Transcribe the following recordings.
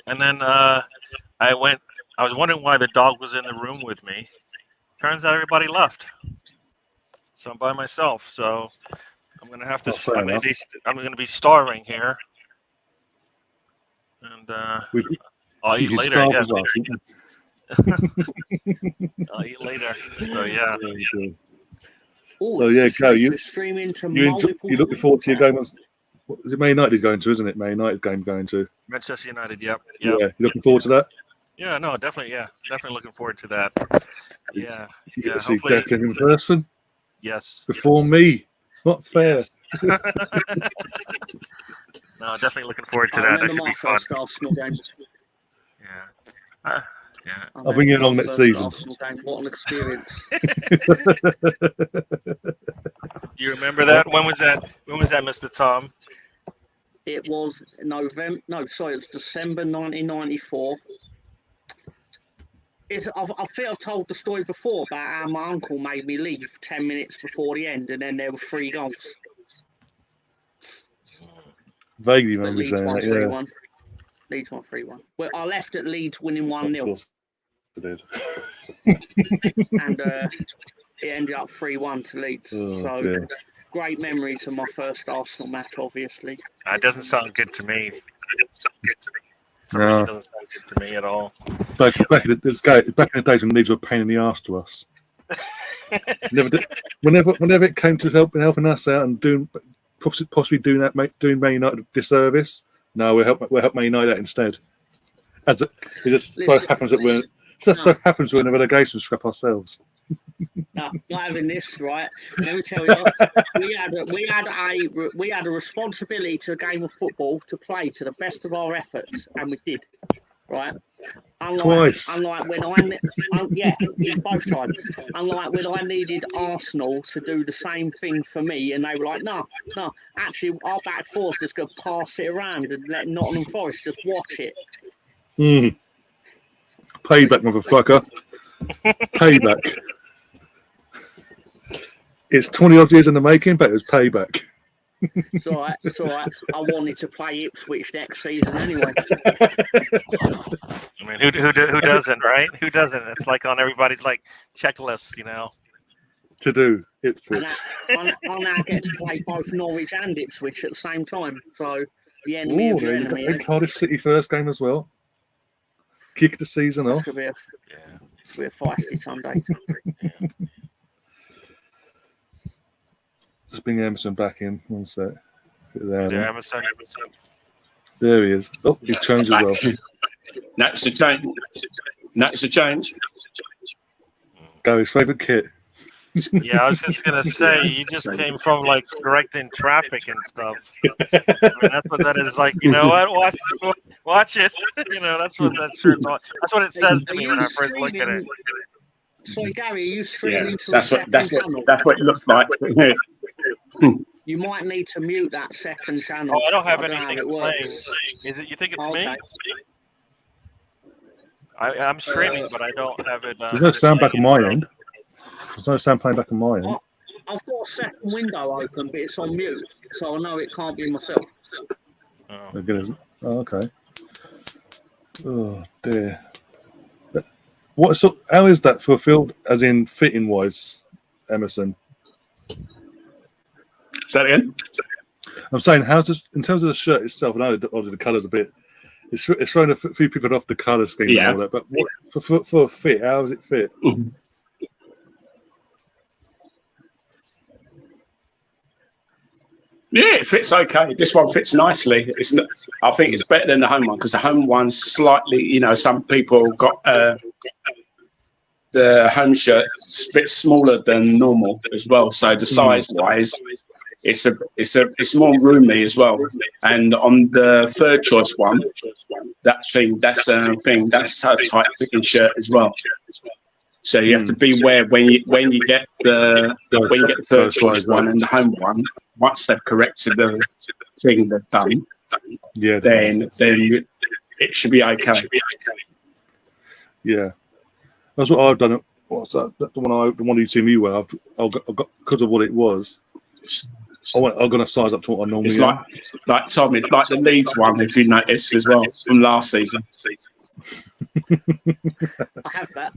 and then I went. I was wondering why the dog was in the room with me. Turns out everybody left, so I'm by myself. So I'm gonna have to. I'm gonna be starving here, and I'll eat later. I guess. I'll eat later. So yeah. Oh, yeah, go. You looking forward to your game? What is it? Man United going to, isn't it? Man United game going to. Manchester United. Yep. Yeah, you looking forward to that? Yeah, no, definitely. Yeah, definitely looking forward to that. Yeah. You get to see Declan in person. Yes. Before me. Not fair. Yes. No, definitely looking forward to that. That should be fun. Yeah. Yeah. I'll bring you along next season. What an experience! You remember that? When was that? When was that, Mr. Tom? It was November. No, sorry, it was December 1994. I think I've told the story before about how my uncle made me leave 10 minutes before the end, and then there were 3 goals. Vaguely remember saying that. Yeah. Leeds won 3-1. Well, I left at Leeds winning 1-0. Did. And it ended up 3-1 to Leeds. Dear. Great memories of my first Arsenal match, obviously. It doesn't sound good to me. It doesn't sound good to me at all. Back in the days when Leeds were a pain in the arse to us. Whenever it came to helping us out and possibly doing Man United a disservice, no, we'll help Man United out instead. It just so happens that we're in a relegation scrap ourselves. No, not having this, right? Let me tell you, we had a responsibility to a game of football to play to the best of our efforts, and we did, right? Twice. Unlike when both times. Unlike when I needed Arsenal to do the same thing for me, and they were like, no. Actually, our back four's just going to pass it around and let Nottingham Forest just watch it. Payback, motherfucker. Payback. It's 20 odd years in the making, but it was payback. It's all right. I wanted to play Ipswich next season anyway. I mean, who doesn't, right? Who doesn't? It's like on everybody's checklist, you know. To do Ipswich. I now get to play both Norwich and Ipswich at the same time. So the enemy of your enemy. And Cardiff City first game as well. Kick the season off. It's going to be a feisty Sunday. Just bring Emerson back in. One sec. Emerson. There he is. Oh, he's changed as well. That's a change. Gary's favourite kit. Yeah, I was just gonna say, you just came from directing traffic and stuff. I mean, that's what that is like. You know what? Watch it. You know, that's what that shirt's on. That's what it says to me when I first look at it. Sorry, Gary, are you streaming to that's what it looks like. You might need to mute that second channel. Oh, I don't have anything playing. Is it? You think it's me? I'm streaming, but I don't have it. There's no sound back on my end. There's no sound playing back on my end. I've got a second window open, but it's on mute, so I know it can't be myself. Oh, okay. Oh dear. How is that fulfilled, as in fitting wise, Emerson? Say that again. I'm saying, in terms of the shirt itself? I know obviously the colour's a bit. It's thrown a few people off the colour scheme and all that. But for a fit, how does it fit? Mm-hmm. Yeah, it fits okay. This one fits nicely. I think it's better than the home one because the home one's slightly. Some people got the home shirt a bit smaller than normal as well. So the size wise, it's more roomy as well. And on the third choice one, that's a tight fitting shirt as well. So you have to beware when you get the third choice one and the home one. Once they've corrected the thing they've done, then it should be okay. Yeah, that's what I've done. What's that? The one you see me wear. I've got because of what it was. I'm going to size up to what I normally It's am. like Tommy, like the Leeds one, if you notice as well from last season. I have that.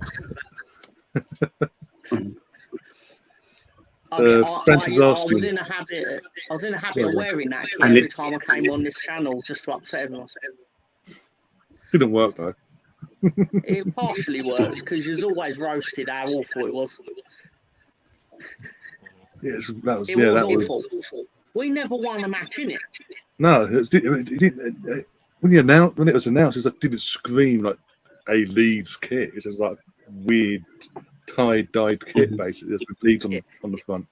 Spencer's I asking. was in a habit of wearing that kit And every it- time I came on this channel just to upset everyone. Didn't work though. It partially worked because you was always roasted how awful it was. Yes, that was It yeah, was that awful. was. We never won a match in it. No, it didn't. When it was announced, it didn't scream like a Leeds kit. It was like weird tie-dyed kit, basically. There's Leeds on the front.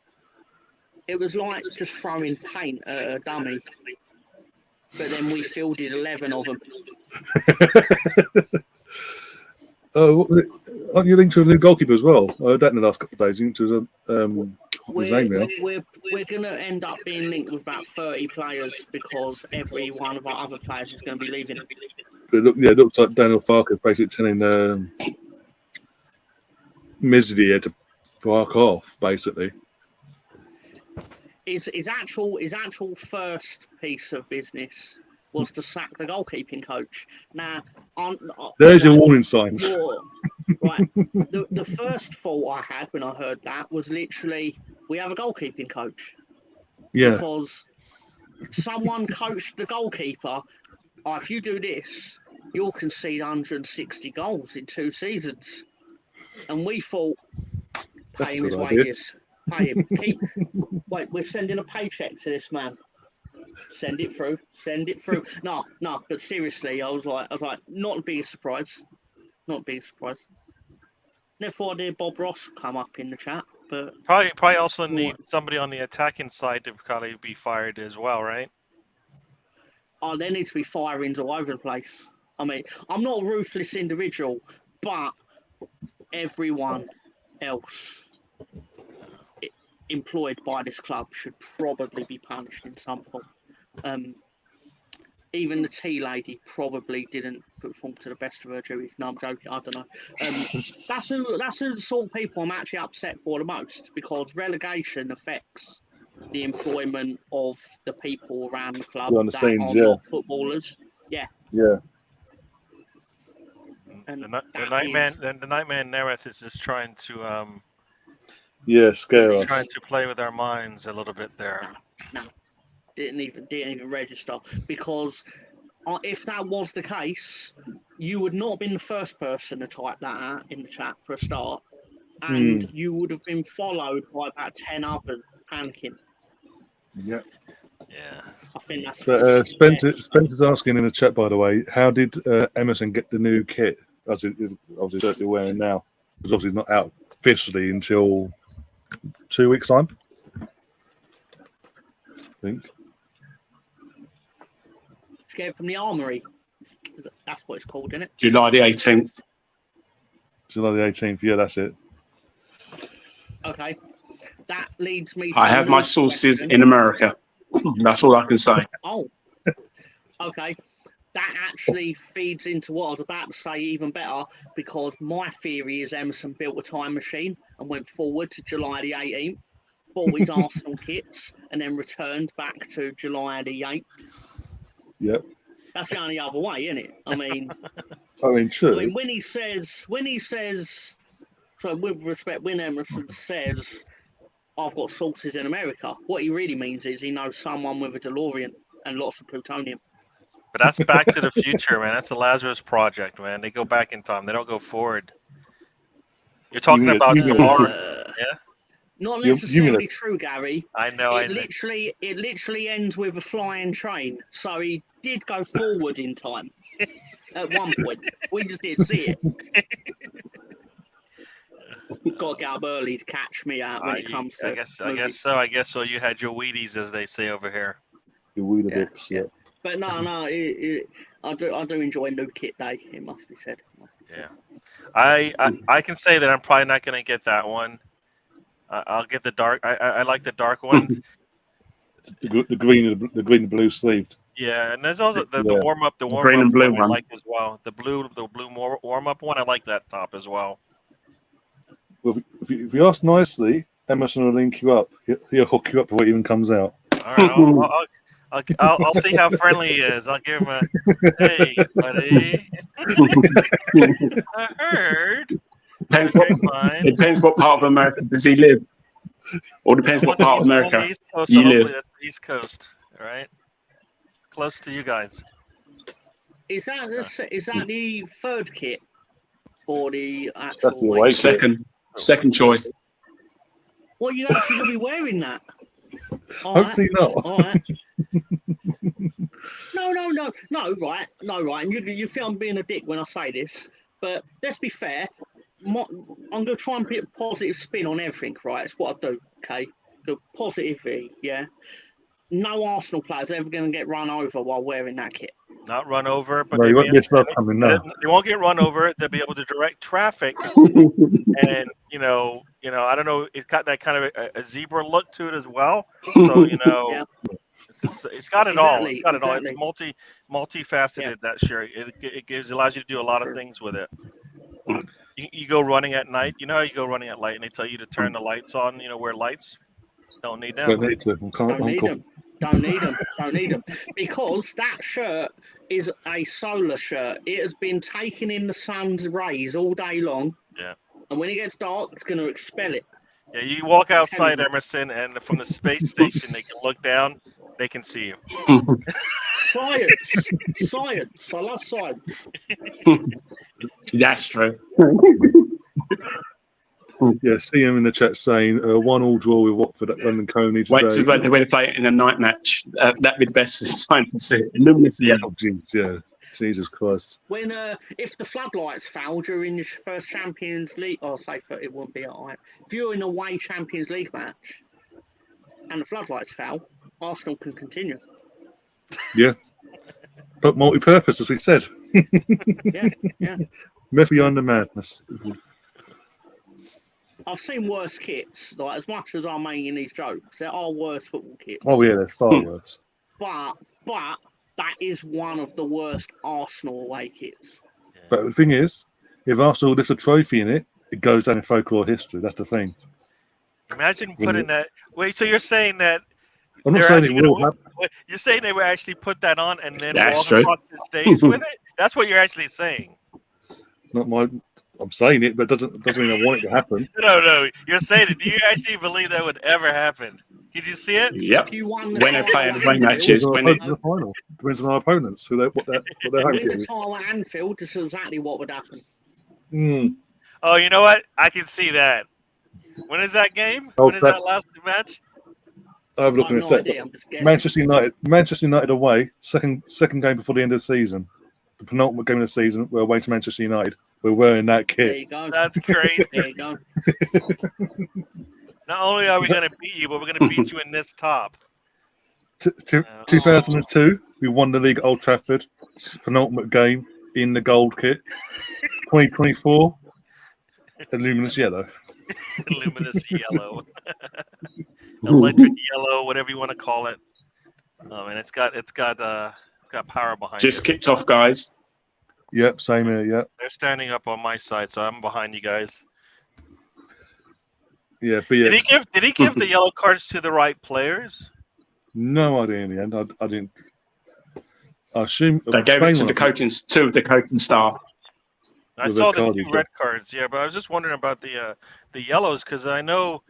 It was like just throwing paint at a dummy. But then we fielded 11 of them. Aren't you linked to a new goalkeeper as well? I heard that in the last couple of days. You linked to his name now. We're going to end up being linked with about 30 players because every one of our other players is going to be leaving. It looks like Daniel Farker basically telling Meslier to fuck off, basically. His actual first piece of business was to sack the goalkeeping coach. Now, there's your warning signs. Right. The first thought I had when I heard that was literally, we have a goalkeeping coach. Yeah. Because someone coached the goalkeeper, if you do this, you'll concede 160 goals in 2 seasons. And we thought, pay him his wages. Pay him. Wait, we're sending a paycheck to this man. Send it through. No, but seriously, I was like, not the biggest surprise. Never thought I'd hear Bob Ross come up in the chat, but probably also need somebody on the attacking side to probably be fired as well, right? Oh, there needs to be firings all over the place. I mean, I'm not a ruthless individual, but everyone else employed by this club should probably be punished in some form. Even the tea lady probably didn't perform to the best of her duties. No, I'm joking. I don't know. That's the sort of people I'm actually upset for the most, because relegation affects the employment of the people around the club on the that scenes, are not footballers. Yeah. And the Nightman Nereth is just trying to scare us. Trying to play with our minds a little bit there. No. Didn't even register, because if that was the case, you would not have been the first person to type that out in the chat for a start, and you would have been followed by about 10 others panicking. Yeah. I think that's. But Spencer's asking in the chat, by the way, how did Emerson get the new kit? As it obviously certainly wearing now, because obviously it's not out officially until 2 weeks' time, I think. Get it from the armory. That's what it's called, isn't it? July the 18th. July the 18th. Yeah, that's it. Okay. That leads me to I have my sources in America. That's all I can say. Oh. Okay. That actually feeds into what I was about to say even better, because my theory is Emerson built a time machine and went forward to July the 18th, bought his Arsenal kits, and then returned back to July the 8th. Yep. That's the only other way, isn't it? I mean, true. I mean, when he says, so with respect, when Emerson says, I've got sources in America, what he really means is he knows someone with a DeLorean and lots of plutonium. But that's Back to the Future, man. That's the Lazarus Project, man. They go back in time. They don't go forward. You're talking about tomorrow. Yeah? Not necessarily true, Gary. I know. It literally ends with a flying train. So he did go forward in time at one point. We just didn't see it. You've got to get up early to catch me out when it comes to. I guess so. You had your Wheaties, as they say over here. Your Weetabix, yeah. But no, I do enjoy New Kit Day. It must be said. Yeah, I can say that I'm probably not going to get that one. I'll get the dark. I like the dark one. the green and blue sleeved. Yeah, and there's also the warm up, the green and blue one I like as well. The blue warm up one, I like that top as well. Well, if you ask nicely, Emerson will link you up. He'll hook you up before it even comes out. All right, I'll see how friendly he is. I'll give him a, hey, buddy. I heard. Depends Okay, fine. It depends what part of America does he live, or depends I'm what on part of the America East Coast, you so hopefully live. that's the East Coast. All right, close to you guys. Is that the third kit or the That's actual the away away kit? kit. Second choice. Well, you actually gonna be wearing that. All right. Hopefully not. All right. No, right. And you feel I'm being a dick when I say this, but let's be fair. I'm going to try and put a positive spin on everything, right? It's what I do, okay? Go positivity, yeah? No Arsenal players ever going to get run over while wearing that kit. Not run over, but No, they you won't get stuff coming now. They won't get run over. They'll be able to direct traffic, and I don't know. It's got that kind of a zebra look to it as well. So Yeah. it's got it all. Exactly, It's got it all. exactly. It's multifaceted. That shirt. It allows you to do a lot of things with it. You go running at night. You know how you go running at night, and they tell you to turn the lights on. Wear lights. Don't need them. Don't need to. Don't need them. Because that shirt is a solar shirt. It has been taken in the sun's rays all day long. Yeah. And when it gets dark, it's going to expel it. Yeah, you walk outside, Emerson, and from the space station, they can look down. They can see you. Science. I love science. That's true. Yeah, see him in the chat saying 1-1 draw with Watford at London Coney today. Wait till they play it in a night match. That'd be the best sign to see. Luminous yellow. Oh, geez, yeah. Jesus Christ. When if the floodlights fell during the first Champions League, it wouldn't be alright. If you're in a away Champions League match and the floodlights fell, Arsenal can continue. Yeah. But multi-purpose, as we said. Yeah. Method on the madness. I've seen worse kits. Like, as much as I'm making these jokes, there are worse football kits. Oh, yeah, they're far worse. But that is one of the worst Arsenal away kits. But the thing is, if Arsenal lifts a trophy in it, it goes down in folklore history. That's the thing. Imagine putting that. Wait, so you're saying that? I'm not saying it will happen. You're saying they would actually put that on and then That's walk true. across the stage with it? That's what you're actually saying. I'm saying it, but it doesn't mean I want it to happen. No. You're saying it. Do you actually believe that would ever happen? Did you see it? Yep. If you won the When they're playing away matches, The final depends on our opponents. What they're home win the to. title at Anfield, this is exactly what would happen. Oh, you know what? I can see that. When is that game? Oh, When is that last match? I have a look in a sec. Manchester United away, second game before the end of the season. The penultimate game of the season, we're away to Manchester United. We're wearing that kit. There you go. That's crazy. There you go. Not only are we going to beat you, but we're going to beat you in this top. 2002, we won the league at Old Trafford. Penultimate game in the gold kit. 2024, a luminous yellow. Luminous yellow. Electric yellow, whatever you want to call it. And it's got power behind it. just kicked off, guys. Yep, same here. Yep. They're standing up on my side, so I'm behind you guys. Yeah, Did he give the yellow cards to the right players? No idea in the end. I didn't. I assume They gave it to the coaching staff. I saw the 2 red cards, yeah, but I was just wondering about the yellows because I know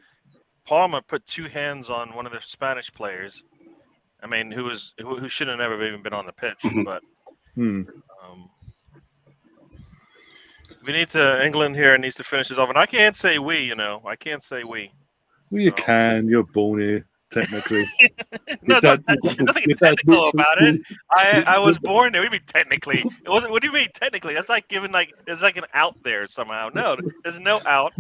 Palma put 2 hands on one of the Spanish players. I mean, who should have never even been on the pitch, but we need to. England here needs to finish this off, and I can't say we. I can't say we. Well, you can. You're born here, technically. No, there's nothing technical about it. I was born there. What do you mean technically? What do you mean technically? That's like giving there's like an out there somehow. No, there's no out.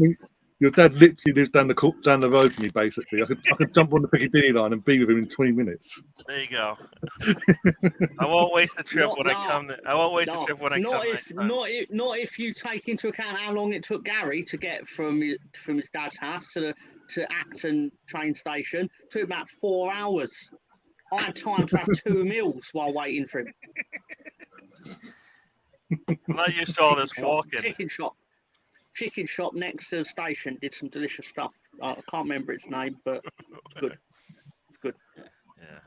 Your dad literally lives down the road from me. Basically, I could jump on the Piccadilly line and be with him in 20 minutes. There you go. I won't waste the trip when I come. I won't waste the trip when I come. Not if you take into account how long it took Gary to get from his dad's house to Acton train station. It took about 4 hours. I had time to have 2 meals while waiting for him. I'm not used to all this walking. Chicken shop next to the station did some delicious stuff. I can't remember its name, but it's good. It's good. Yeah.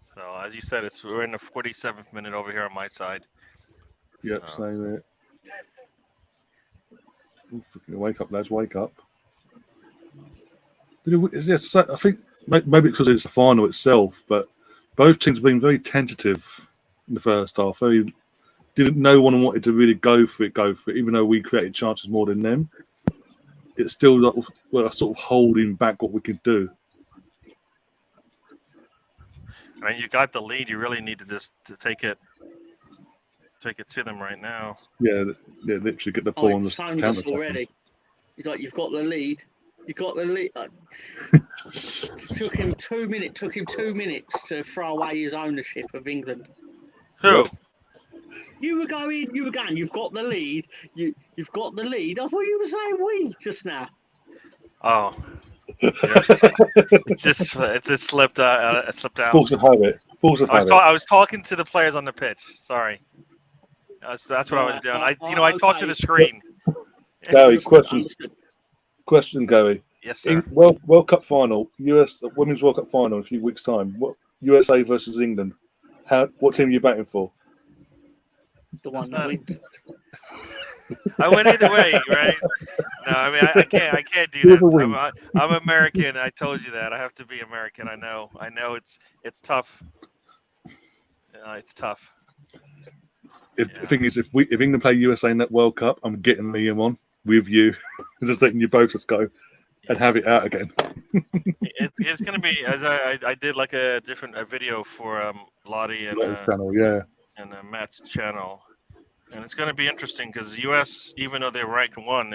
So as you said, we're in the 47th minute over here on my side. Yep, So. same here. Wake up, lads! Wake up. Yes, I think maybe because it's the final itself, but both teams have been very tentative in the first half. No one wanted to really go for it, even though we created chances more than them. It's still sort of holding back what we could do. I mean, you got the lead. You really need to just take it to them right now. Yeah, literally get the ball on the counter already. He's like, you've got the lead. You got the lead. Took him 2 minutes. Took him 2 minutes to throw away his ownership of England. Who? Yep. You were going. You've got the lead. You've got the lead. I thought you were saying we just now. Oh. Yeah. it just slipped out. It slipped out. Force of habit. I was talking to the players on the pitch. Sorry. That's what I was doing. I talked to the screen. Gary, question, Gary. Yes, sir. World Cup final, US Women's World Cup final in a few weeks' time. USA versus England. What team are you batting for? The one that wins. I went either way, right? No, I mean I can't do that. I'm American. I told you that. I have to be American. I know. It's tough. It's tough. The thing is, if England play USA in that World Cup, I'm getting Liam on with you, just letting you both just go and have it out again. It's going to be, as I did like a video for Lottie and channel, yeah, and Matt's channel, and it's going to be interesting because US, even though they're ranked 1,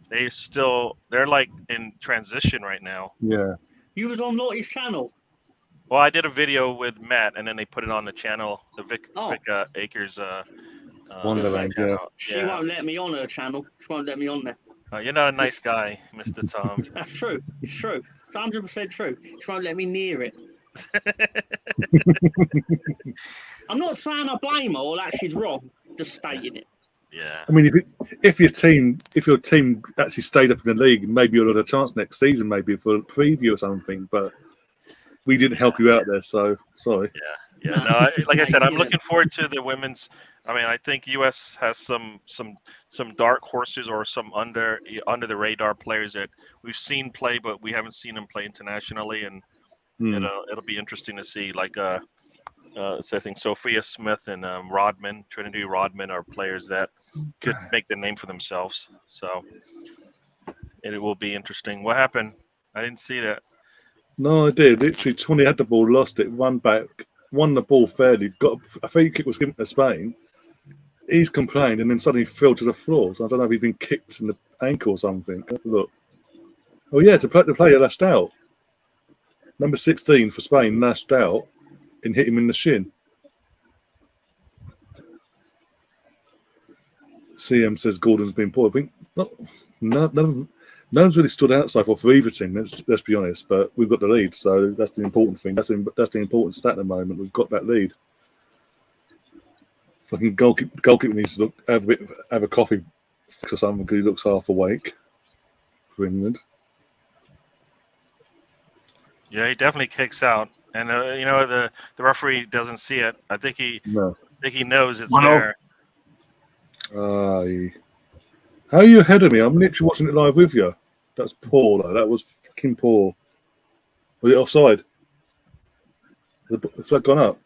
they're like in transition right now. Yeah. You was on Lottie's channel. Well, I did a video with Matt, and then they put it on the channel, the Vic Akers Wonderland. Yeah. She won't let me on her channel. She won't let me on there. You're not a nice guy, Mr. Tom. That's true. It's true. It's 100% true. She won't let me near it. I'm not saying I blame her or that she's wrong. Just stating it. Yeah. I mean, if your team actually stayed up in the league, maybe you'll have a chance next season, maybe for a preview or something. But we didn't help you out there, so sorry. Yeah. No, like I said, I'm looking forward to the women's. I mean, I think US has some dark horses or some under the radar players that we've seen play, but we haven't seen them play internationally, and it'll be interesting to see. Like, so I think Sophia Smith and Trinity Rodman are players that could make the name for themselves. So it will be interesting. What happened? I didn't see that. No, I did. Literally, 20 had the ball, lost it, run back, won the ball fairly, got a free kick was given to Spain. He's complained and then suddenly fell to the floor. So I don't know if he'd been kicked in the ankle or something. Have a look. Oh, yeah, the player lashed out. Number 16 for Spain lashed out and hit him in the shin. CM says Gordon's been poor. I think no one's really stood out so far for either team, let's be honest, but we've got the lead, so that's the important thing. That's the important stat at the moment. We've got that lead. Fucking goalkeeper needs to have a coffee fix or something because he looks half awake for England. Yeah, he definitely kicks out, and the referee doesn't see it. I think he knows it's there. How are you ahead of me? I'm literally watching it live with you. That's poor, though. That was fucking poor. Was it offside? The flag gone up?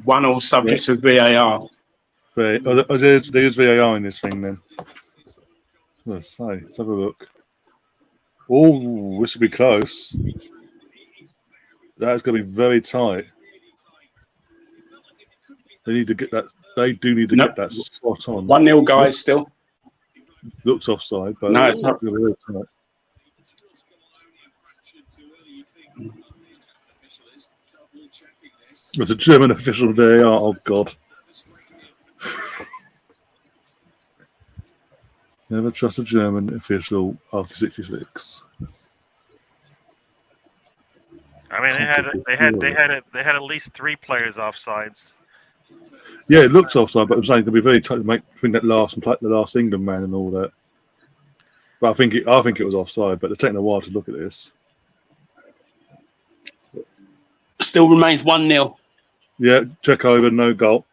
1-1 subject to VAR. There's VAR in this thing, then. Let's say. Let's have a look. Oh, this will be close. That's going to be very tight. They need to get that. They do need to get that spot on. 1-0, guys. Still looks offside, but no. Really tight. There's a German official VAR. Oh God! Never trust a German official after 66. I mean, they had at least 3 players offsides. Yeah, it looks offside, but I'm saying they'll be very tight to make between that last and the last England man and all that. But I think it was offside. But they're taking a while to look at this. Still remains 1-0. Yeah, check over, no goal.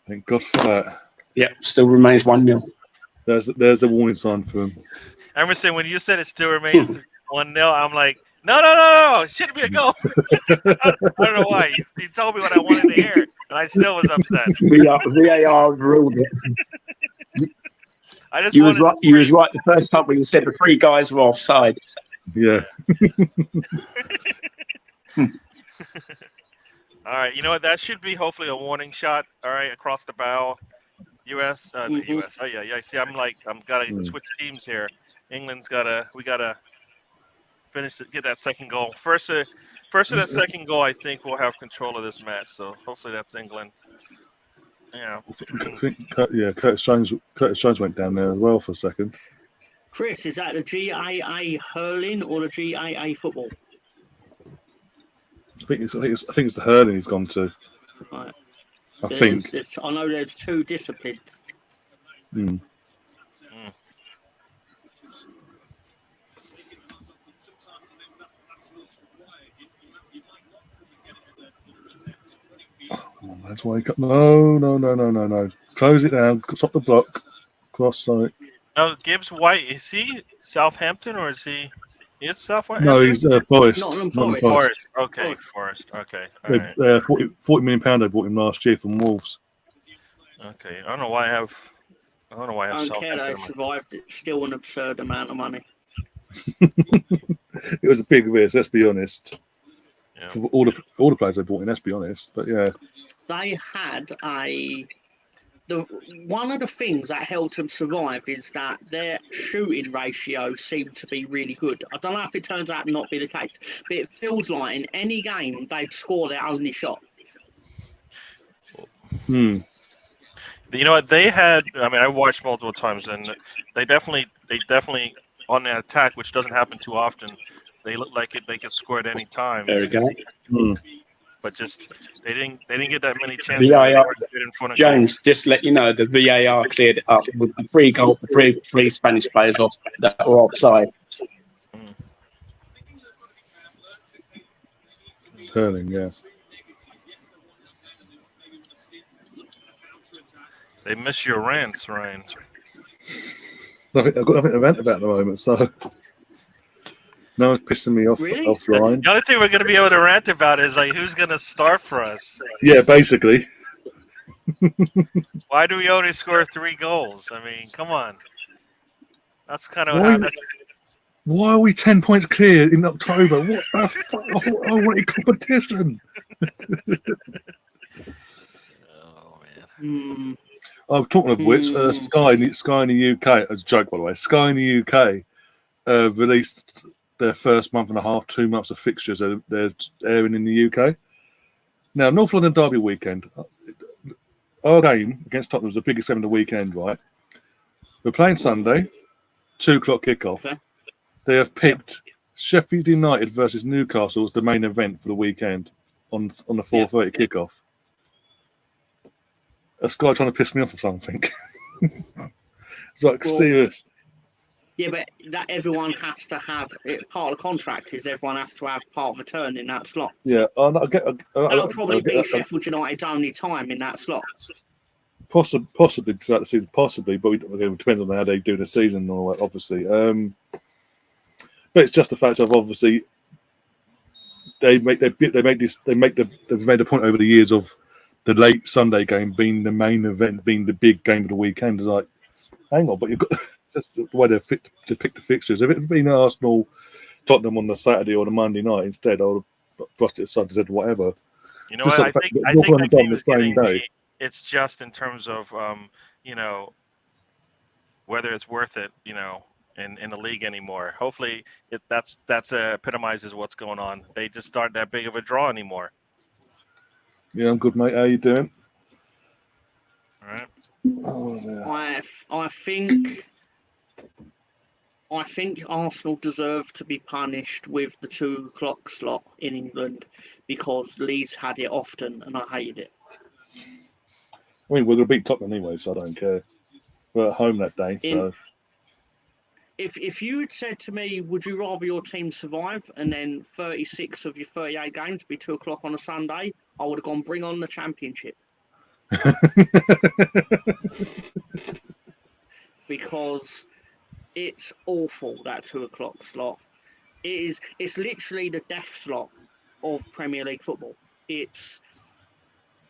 Thank God for that. Yeah, still remains 1-0. There's the warning sign for him. Emerson, when you said it still remains 1-0, I'm like, no, it shouldn't be a goal. I don't know why. He told me what I wanted to hear, and I still was upset. VAR ruled it. I just You was wanted right. You was right the first time when you said the 3 guys were offside. Yeah. All right, you know what? That should be hopefully a warning shot. All right, across the bow. U.S. The U.S. Oh yeah. See, I'm gotta switch teams here. We gotta finish get that second goal. First of that second goal, I think we'll have control of this match. So hopefully that's England. Yeah. Curtis Jones went down there as well for a second. Chris, is that the GAA hurling or the GAA football? I think it's the hurling he's gone to. Right. I think. I know there's 2 disciplines. Mm. Oh, that's why he got no. Close it down. Stop the block. Cross site. No, Gibbs White, is he Southampton or is he? He is Southampton? No, he's Forest. Nottingham Forest. Forest. Okay, Forest. Okay. All right. 40 million pound they bought him last year from Wolves. Okay. I don't know why I have I don't care they survived. It's still an absurd amount of money. It was a big risk, let's be honest. Yeah. For all the players they bought in, let's be honest. But yeah. They had one of the things that helped them survive is that their shooting ratio seemed to be really good. I don't know if it turns out not be the case, but it feels like in any game they'd score their only shot. Hmm. You know what they had? I mean, I watched multiple times, and they definitely on the attack, which doesn't happen too often. They look like they could score at any time. There we go. But just they didn't get that many chances. VAR, in front of James, just let you know the VAR cleared it up with the 3 goals for three Spanish players that were offside. Hurling, yeah. They miss your rants, Ryan. I've got nothing to rant about at the moment, so no one's pissing me off Really? offline. The only thing we're going to be able to rant about is like who's going to start for us. Yeah, basically. Why do we only score 3 goals? I mean, come on. That's kind of how why are we 10 points clear in October? What the fuck? What a competition! Oh man. Oh, talking of which, Sky in the UK, as a joke by the way, Sky in the UK released their first month and a half, 2 months of fixtures they're airing in the UK. Now, North London Derby weekend, our game against Tottenham was the biggest game of the weekend, right? We're playing Sunday, 2 o'clock kickoff. Okay. They have picked Sheffield United versus Newcastle as the main event for the weekend on the 4:30 kickoff. A Sky trying to piss me off or something. It's like serious. Yeah, but that everyone has to have part of the contract is everyone has to have part of a turn in that slot. Yeah, That'll probably be Sheffield United's only time in that slot. Possibly throughout the season, possibly, but it depends on how they do the season and all that, obviously. But it's just the fact of obviously they've made a point over the years of the late Sunday game being the main event, being the big game of the weekend. It's like, hang on, but you've got just the way they fit to pick the fixtures. If it had been Arsenal, Tottenham on the Saturday or the Monday night instead, I would have brushed it aside and said whatever. You know what? I think that game is getting it's just in terms of whether it's worth it, in the league anymore. Hopefully, that's epitomizes what's going on. They just aren't that big of a draw anymore. Yeah, I'm good, mate. How you doing? All right. Oh, yeah. I think Arsenal deserve to be punished with the 2 o'clock slot in England because Leeds had it often and I hated it. I mean, we're going to beat Tottenham anyway, so I don't care. We're at home that day, so. if you had said to me, would you rather your team survive and then 36 of your 38 games be 2 o'clock on a Sunday, I would have gone, bring on the championship. Because it's awful, that 2 o'clock slot. It's literally the death slot of Premier League football. It's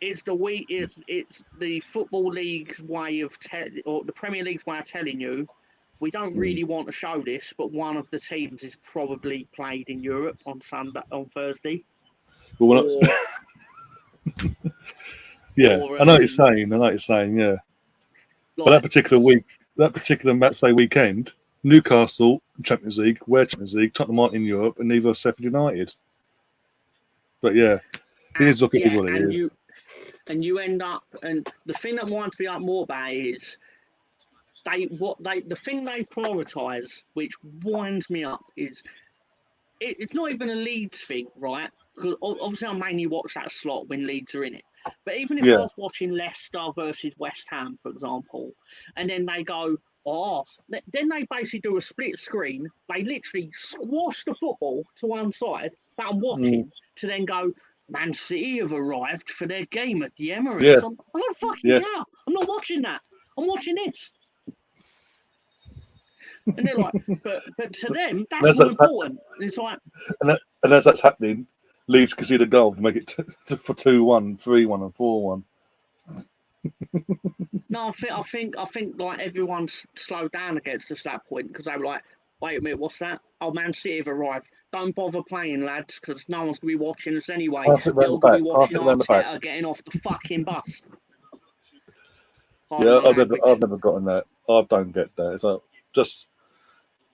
the Football League's way of or the Premier League's way of telling you, we don't really want to show this, but one of the teams is probably played in Europe on Thursday. Well, yeah, I know what you're saying. Yeah. But that particular match day weekend, Newcastle Champions League, we're Champions League, Tottenham aren't in Europe, and neither are Sheffield United. But yeah, it is looking what it is. And you end up, and the thing that winds me up more about is the thing they prioritise, which winds me up, is it's not even a Leeds thing, right? Because obviously I mainly watch that slot when Leeds are in it. But even if I was watching Leicester versus West Ham, for example, and then they go, then they basically do a split screen. They literally squash the football to one side that I'm watching to then go, Man City have arrived for their game at the Emirates. Yeah. I'm not fucking care. I'm not watching that. I'm watching this. And they're like, but to them, that's more important. It's like, and as that's happening, Leeds concede a goal to make it for 2-1, 3-1, and 4-1. No, I think like everyone's slowed down against us at that point because they were like, wait a minute, what's that? Oh, Man City have arrived. Don't bother playing, lads, because no one's going to be watching us anyway. They're going to be watching Arteta getting off the fucking bus. Yeah, I've never gotten that. I don't get that. It's like just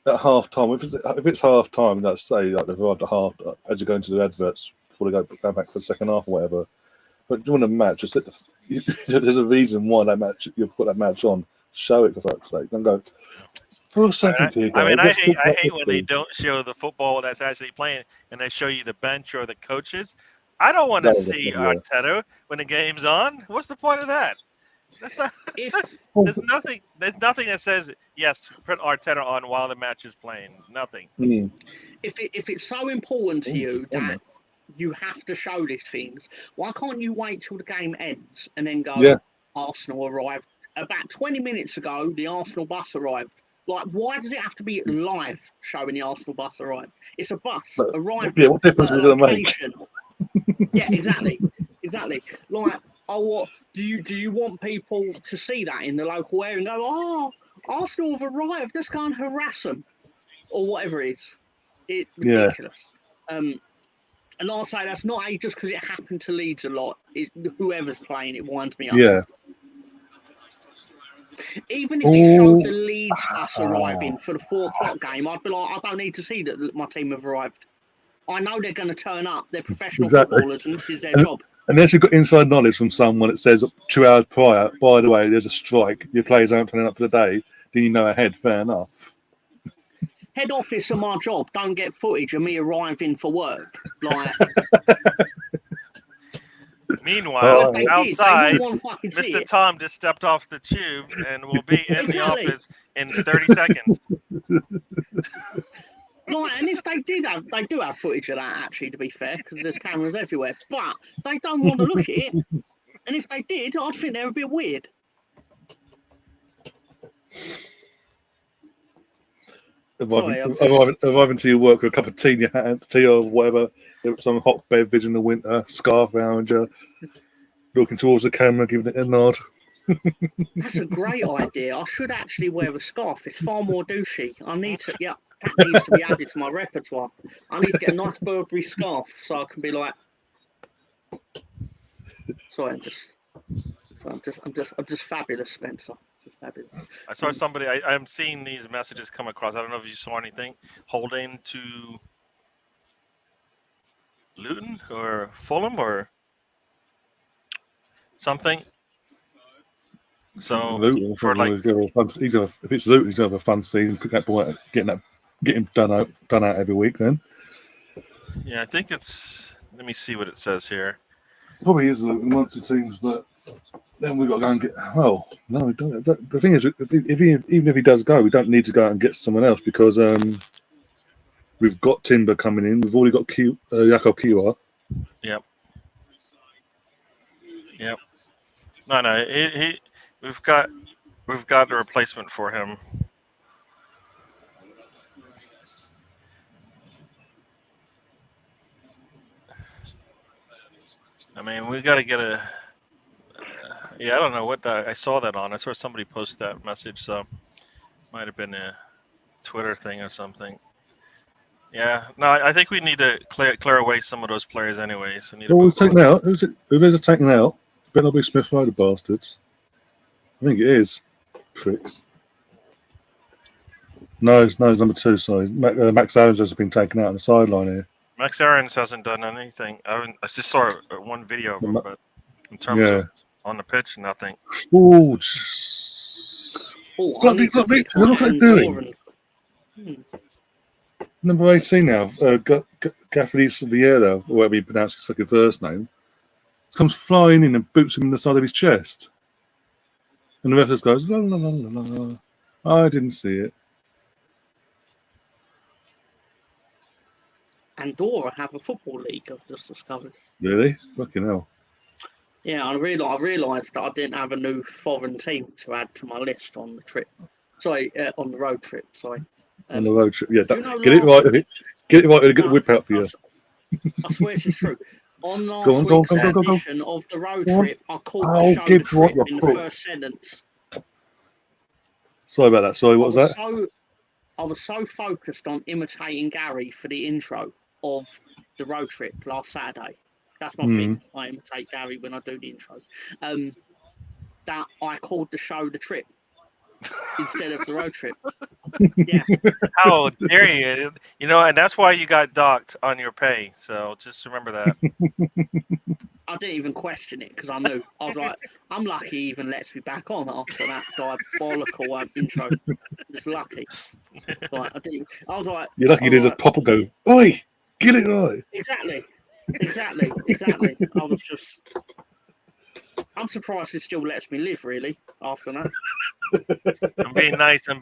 at half time. If it's half time, let's say like they've arrived at half as you go into the adverts before they go back for the second half or whatever. But during a match, there's a reason why you put that match on. Show it for fuck's sake. Don't go for a second here. I mean, I hate when they don't show the football that's actually playing and they show you the bench or the coaches. I don't want to see Arteta when the game's on. What's the point of that? That's not. There's nothing that says yes. Put Arteta on while the match is playing. Nothing. If it's so important to you that you have to show these things, why can't you wait till the game ends and then go? Yeah. Arsenal arrived about 20 minutes ago. The Arsenal bus arrived. Like, why does it have to be live showing the Arsenal bus arrived? It's a bus arrived. Yeah, what difference is it going to make? Yeah, exactly. Like, what do you want people to see that in the local area and go, oh, Arsenal have arrived, let's go and harass them, or whatever it is. It's ridiculous. And I'll say that's not just because it happened to Leeds a lot. It's whoever's playing it winds me up. Yeah. Even if it showed the Leeds us arriving for the 4 o'clock game, I'd be like, I don't need to see that my team have arrived. I know they're going to turn up. They're professional footballers, and this is their job. Unless you've got inside knowledge from someone that says 2 hours prior, by the way, there's a strike, your players aren't turning up for the day, then you know ahead, fair enough. Head office of my job don't get footage of me arriving for work. Like, meanwhile, outside, Mr. Tom just stepped off the tube and will be in the office in 30 seconds. Like, and if they do have footage of that, actually, to be fair, because there's cameras everywhere, but they don't want to look at it. And if they did, I'd think they're a bit weird. Arriving to your work with a cup of tea in your hand, tea or whatever, some hot beverage in the winter, scarf around you, looking towards the camera, giving it a nod. That's a great idea. I should actually wear a scarf. It's far more douchey. That needs to be added to my repertoire. I need to get a nice Burberry scarf so I can be like. Sorry, I'm just fabulous, Spencer. Fabulous. I saw somebody. I'm seeing these messages come across. I don't know if you saw anything. Holding to Luton or Fulham or something. So Luton, for like, if it's Luton, he's gonna have a fun season. Pick that boy, get him done out every week. Then. Yeah, I think it's. Let me see what it says here. Probably is Luton once it seems, but then we've got to go and get. Well, no, we don't. The thing is, even if he does go, we don't need to go out and get someone else because we've got Timber coming in. We've already got Jakob Kiwa. Yep. No. We've got the replacement for him. I mean, we got to get a. Yeah, I don't know what I saw that on. I saw somebody post that message, so might have been a Twitter thing or something. Yeah, no, I think we need to clear away some of those players anyways. We're taking out. Who's it taking out? Better not be Smith Rowe, the bastards. I think it is. Pricks. No, it's number 2. Sorry, Max Adams has been taken out on the sideline here. Max Aarons hasn't done anything. I just saw one video of him, but in terms of on the pitch, nothing. Oh, look at it doing. Number 18 now, Gaffney Vieira, or whatever you pronounce his fucking first name, comes flying in and boots him in the side of his chest. And the ref just goes, la, la, la, la, la. I didn't see it. Andorra have a football league, I've just discovered. Really? Fucking hell. Yeah, I realised that I didn't have a new foreign team to add to my list on the trip. Sorry, on the road trip, sorry. On the road trip, yeah. Get it right. Get it right and get the whip out for you. I swear this is true. On last week's edition of the road trip, I called the show the trip in the first sentence. Sorry about that. Sorry, what was that? I was so focused on imitating Gary for the intro of the road trip last Saturday. That's my thing. I imitate Gary when I do the intro. That I called the show the trip instead of the road trip. Yeah. How dare you? You know, and that's why you got docked on your pay. So just remember that. I didn't even question it because I knew. I was like, I'm lucky he even lets me back on after that diabolical intro. Just lucky. Like, I was like, you're lucky there's a pop go, oi, get it right. Exactly. I was just. I'm surprised it still lets me live, really, after that. I'm being nice. We're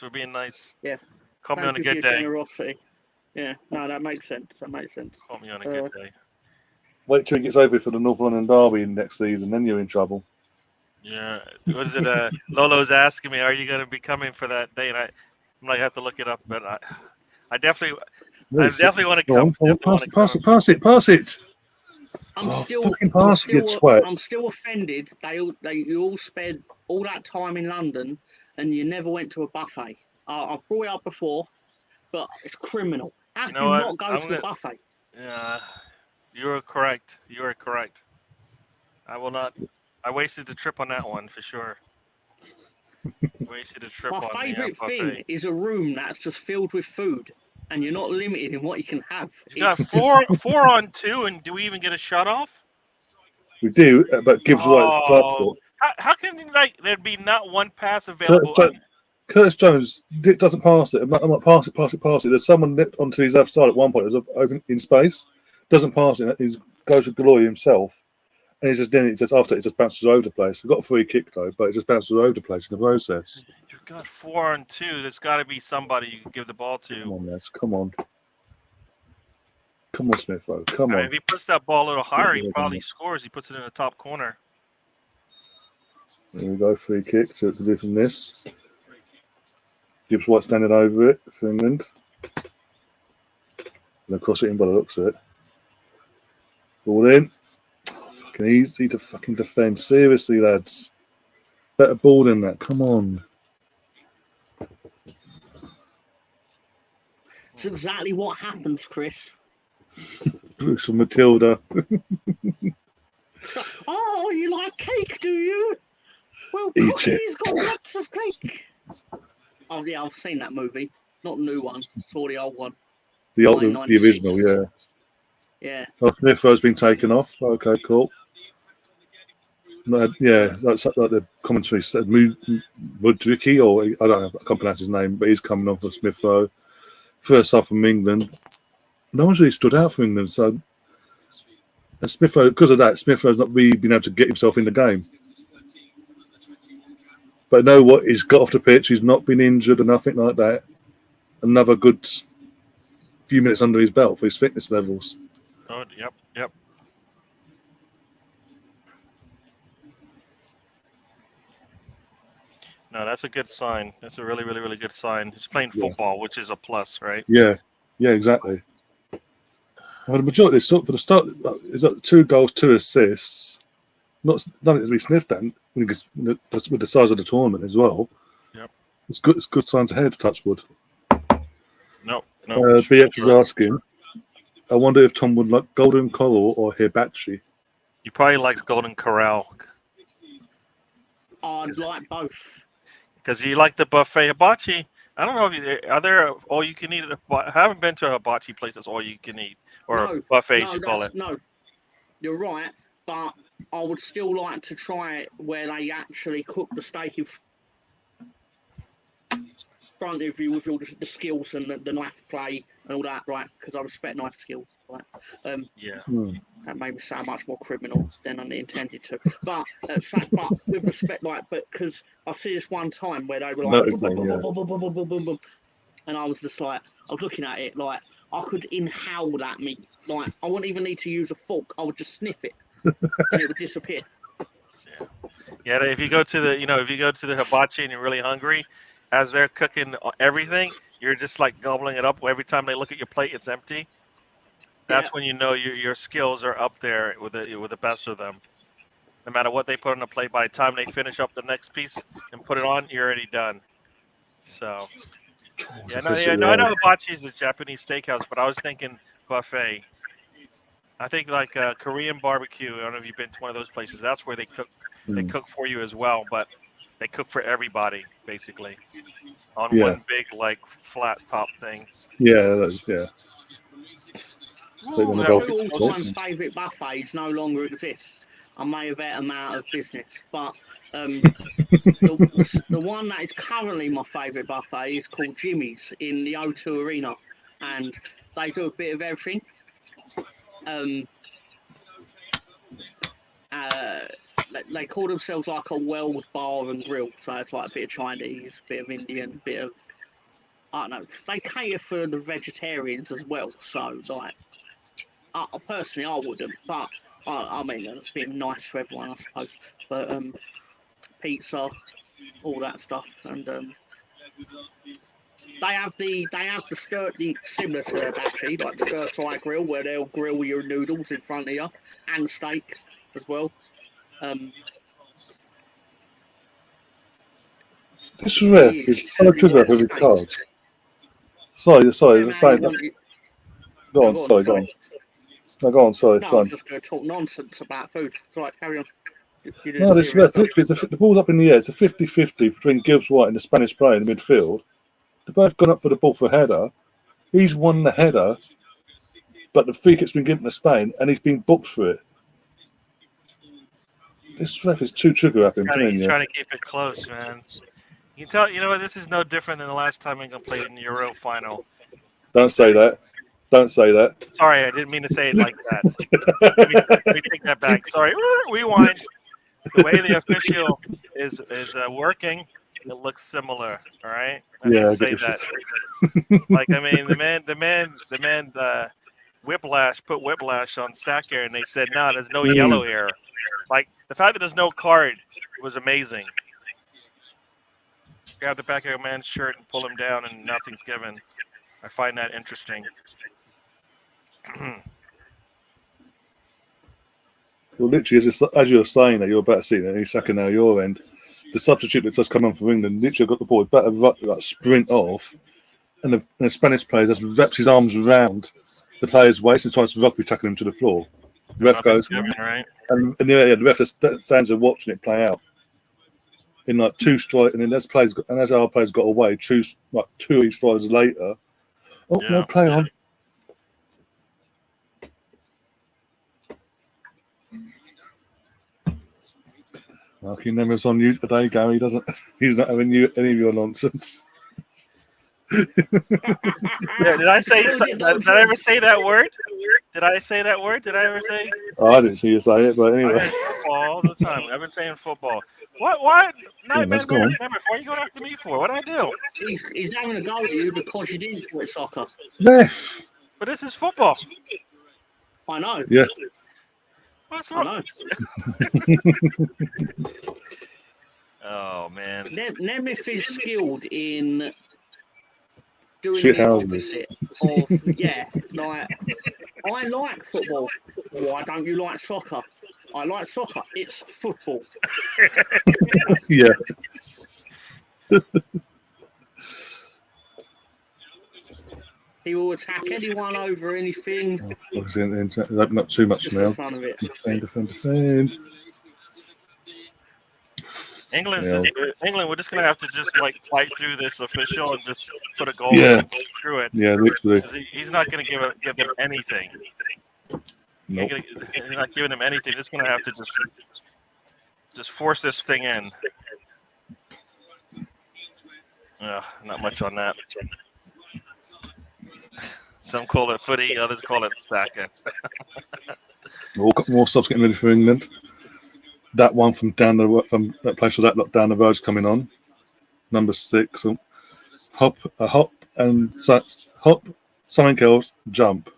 being nice. Yeah. Call me on a good day. Generosity. Yeah, no, that makes sense. Call me on a good day. Wait till it gets over for the North London Derby next season, then you're in trouble. Yeah. What is it? Lolo's asking me, are you going to be coming for that day? And I have to look it up, but I definitely want to come. Pass it. I'm still offended. You all spent all that time in London and you never went to a buffet. I've brought it up before, but it's criminal. How do you not go to a buffet? Yeah, you are correct. I will not. I wasted the trip on that one for sure. Wasted a trip. My favourite thing is a room that's just filled with food. And you're not limited in what you can have. You got 4 on 2, and do we even get a shut off? We do, but Gibbs White. How can there'd be not one pass available? Curtis Jones doesn't pass it. I'm like, pass it. There's someone nipped onto his left side at one point. It was open in space. Doesn't pass it. He goes to glory himself. And he just after it just bounces over the place. We've got a free kick though, but it just bounces over the place in the process. You've got 4 on 2. There's got to be somebody you can give the ball to. Come on, Ness. Come on, Smith-O. Come on. If he puts that ball a little higher, he probably scores. He puts it in the top corner. There we go. Free kick to do from this. Gibbs White standing over it for England. They'll cross it in by the looks of it. Ball in. Fucking easy to fucking defend. Seriously, lads. Better ball than that. Come on. It's exactly what happens, Chris. Bruce and Matilda. Oh, you like cake, do you? Well, he's got lots of cake. Oh, yeah, I've seen that movie. Not the new one. Saw the old one. The original, yeah. Yeah. Oh, Smith-Rowe's been taken off. Okay, cool. Yeah, that's like the commentary said. Mudriki, or I don't know, I can't pronounce his name, but he's coming on for Smith-Rowe. First off from England. No one's really stood out for England, so And Smitho, because of that, Smitho's not really been able to get himself in the game. But I know what he's got off the pitch. He's not been injured or nothing like that. Another good few minutes under his belt for his fitness levels. Oh, yep. No, that's a good sign. That's a really, really, really good sign. He's playing football, which is a plus, right? Yeah, exactly. Well, the majority for the start is 2 goals, 2 assists. Nothing to be sniffed at with the size of the tournament as well. Yep. It's good. It's good signs ahead. Touchwood. No. BX is asking. I wonder if Tom would like Golden Coral or Hibachi. He probably likes Golden Corral. I'd like both. Because you like the buffet hibachi. I don't know if are there all you can eat. I haven't been to a hibachi place that's all you can eat or buffets you call it. No, you're right, but I would still like to try it where they actually cook the steak in front of you with all the skills and the knife play and all that, right? Because I respect knife skills. Right? That made me sound much more criminal than I intended to. But with respect, but because I see this one time where they were like, and I was just like, I was looking at it like I could inhale that meat. Like I wouldn't even need to use a fork. I would just sniff it, and it would disappear. Yeah. If you go to the hibachi and you're really hungry, as they're cooking everything, you're just like gobbling it up. Every time they look at your plate, it's empty. That's when you know your skills are up there with the best of them. No matter what they put on the plate, by the time they finish up the next piece and put it on, you're already done. So, I know hibachi is the Japanese steakhouse, but I was thinking buffet. I think like Korean barbecue. I don't know if you've been to one of those places. That's where they cook. They cook for you as well, but they cook for everybody basically on one big like flat top thing. Yeah. Two all-time favourite buffets no longer exist. I may have ate them out of business, but the one that is currently my favourite buffet is called Jimmy's in the O2 Arena, and they do a bit of everything. They call themselves like a world bar and grill, so it's like a bit of Chinese, bit of Indian, bit of I don't know. They cater for the vegetarians as well, so like. Personally, I wouldn't, but I mean, it's been nice for everyone, I suppose. But pizza, all that stuff, and they have the similar to that actually, like the stir fry grill where they'll grill your noodles in front of you and steak as well. This ref is so trigger with his cards. Sorry. Go on. No, go on, sorry. No, I was just going to talk nonsense about food. It's all right, carry on. No, this ref, literally, the ball's up in the air. It's a 50-50 between Gibbs White and the Spanish player in the midfield. They've both gone up for the ball for a header. He's won the header, but the free kick's been given to Spain, and he's been booked for it. This ref is too trigger happy. He's trying to keep it close, man. You can tell, this is no different than the last time England played in the Euro final. Don't say that. Sorry, I didn't mean to say it like that. let me take that back. Sorry, rewind. The way the official is working, it looks similar. All right. Let's say that. Like I mean, the man, Whiplash put Whiplash on Saka, and they said, "No, there's no yellow here." Like the fact that there's no card was amazing. Grab the back of a man's shirt and pull him down, and nothing's given. I find that interesting. Well, literally, as you're saying that, you're about to see that any second now your end, the substitute that's just come on for England literally got the ball, about to sprint off, and the Spanish player just wraps his arms around the player's waist and tries to rugby tackle him to the floor. The ref goes, right? and the ref just stands there watching it play out. In like 2 strikes, and then as our players got away, 2 strides later, no play on. Marky Nemeth on you today, Gary. He's not having any of your nonsense. Yeah, did I say? Did I ever say that word? Did I say that word? Did I ever say? Oh, I didn't see you say it, but I anyway. say football all the time. I've been saying football. What? Let's go on. What are you going after me for? What did I do? He's having a go at you because you didn't quit soccer. Ref. But this is football. I know. Yeah. What's I wrong? know. Oh man. Nemeth is skilled in doing Shit the house. opposite of like I like football. Why don't you like soccer? I like soccer. It's football. Yeah. He will attack anyone over anything. Not too much Just now. for fun of it. Defend. England, we're just gonna have to just like fight through this official and just put a goal in. Screw it. Yeah, literally. He's not gonna give them anything. Nope. He's not giving them anything. It's gonna have to just force this thing in. Not much on that. Some call it footy, others call it stacking. More subs getting ready for England. That one from that place with that lot down the road's coming on. Number 6. Hop, something else, jump.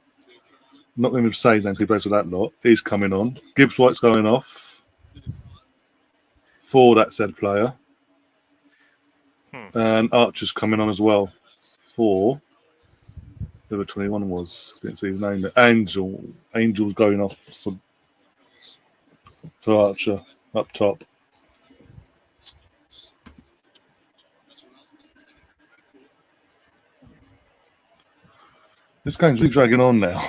Not going to say anything plays with that lot. He's coming on. Gibbs White's going off for that said player. And Archer's coming on as well for whoever 21 was. Didn't see his name there. Angel's going off to Archer up top. This game's really dragging on now.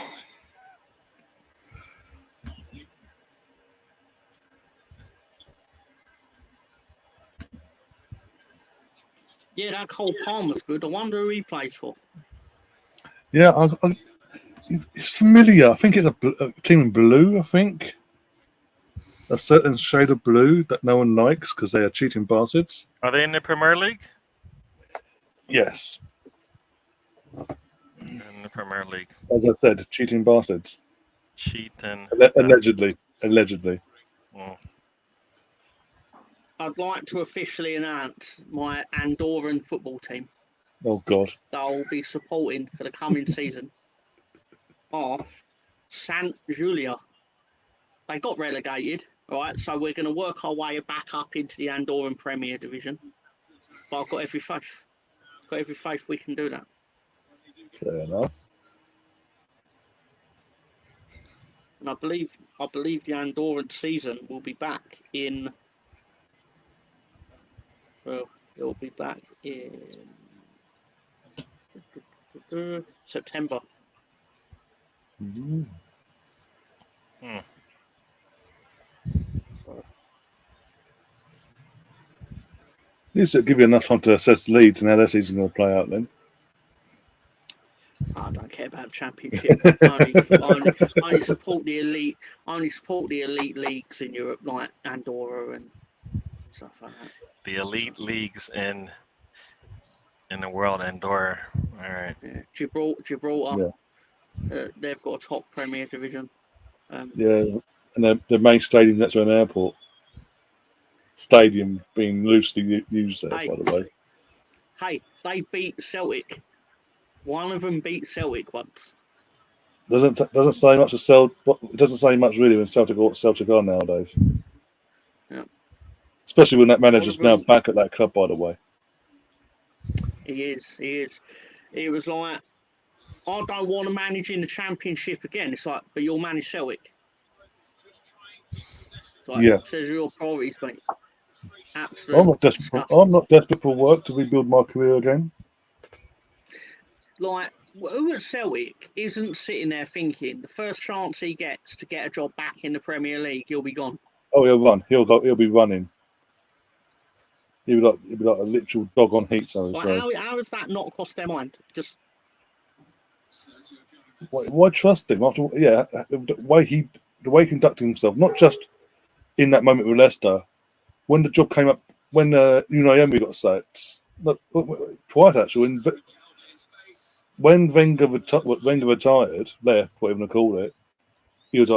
Yeah, that Cole Palmer's good. I wonder who he plays for. Yeah, it's familiar. I think it's a team in blue, I think. A certain shade of blue that no one likes because they are cheating bastards. Are they in the Premier League? Yes. In the Premier League. As I said, cheating bastards. Cheating. Allegedly. Oh. I'd like to officially announce my Andorran football team Oh, God. that I will be supporting for the coming season are Sant Julia. They got relegated, all right? So we're going to work our way back up into the Andorran Premier Division. But I've got every faith. Got every faith we can do that. Fair enough. And I believe the Andorran season will be back in. Well, it'll be back in September. Mm. This will give you enough time to assess Leeds and how their season's going to play out then. I don't care about championship. I only support the elite. I only support the elite leagues in Europe, like Andorra and stuff like that. The elite leagues in the world, Andorra. All right. Yeah. Gibraltar. Yeah. They've got a top Premier Division. Yeah, and their main stadium next to an airport. Stadium being loosely used there, by the way. Hey, they beat Celtic. One of them beat Celtic once. Doesn't say much. It doesn't say much really when Celtic are nowadays. Yeah. Especially when that manager's now back at that club, by the way. He is. It was like, I don't want to manage in the Championship again. It's like, but you'll manage Celtic. Says your priorities, mate. Absolutely. I'm not desperate for work to rebuild my career again. Like, who at Celtic isn't sitting there thinking the first chance he gets to get a job back in the Premier League, he'll be gone. Oh, he'll run. He'll be running. He'll be like a literal dog on heat. So how has that not crossed their mind? Just why trust him after? Yeah, the way he conducted himself, not just in that moment with Leicester, when the job came up, when Unai Emery got sacked, twice actually. when Wenger retired, left, whatever you call it, he was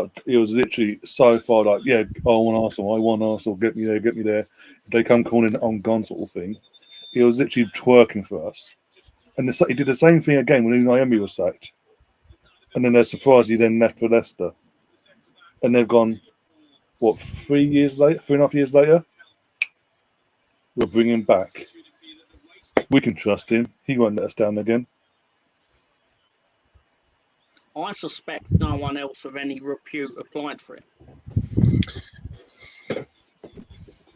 literally so far like, yeah, I want Arsenal, get me there. If they come calling on gone sort of thing. He was literally twerking for us. And he did the same thing again when Naomi was sacked. And then they're surprised he then left for Leicester. And they've gone, what, 3.5 years later? We'll bring him back. We can trust him. He won't let us down again. I suspect no one else of any repute applied for it.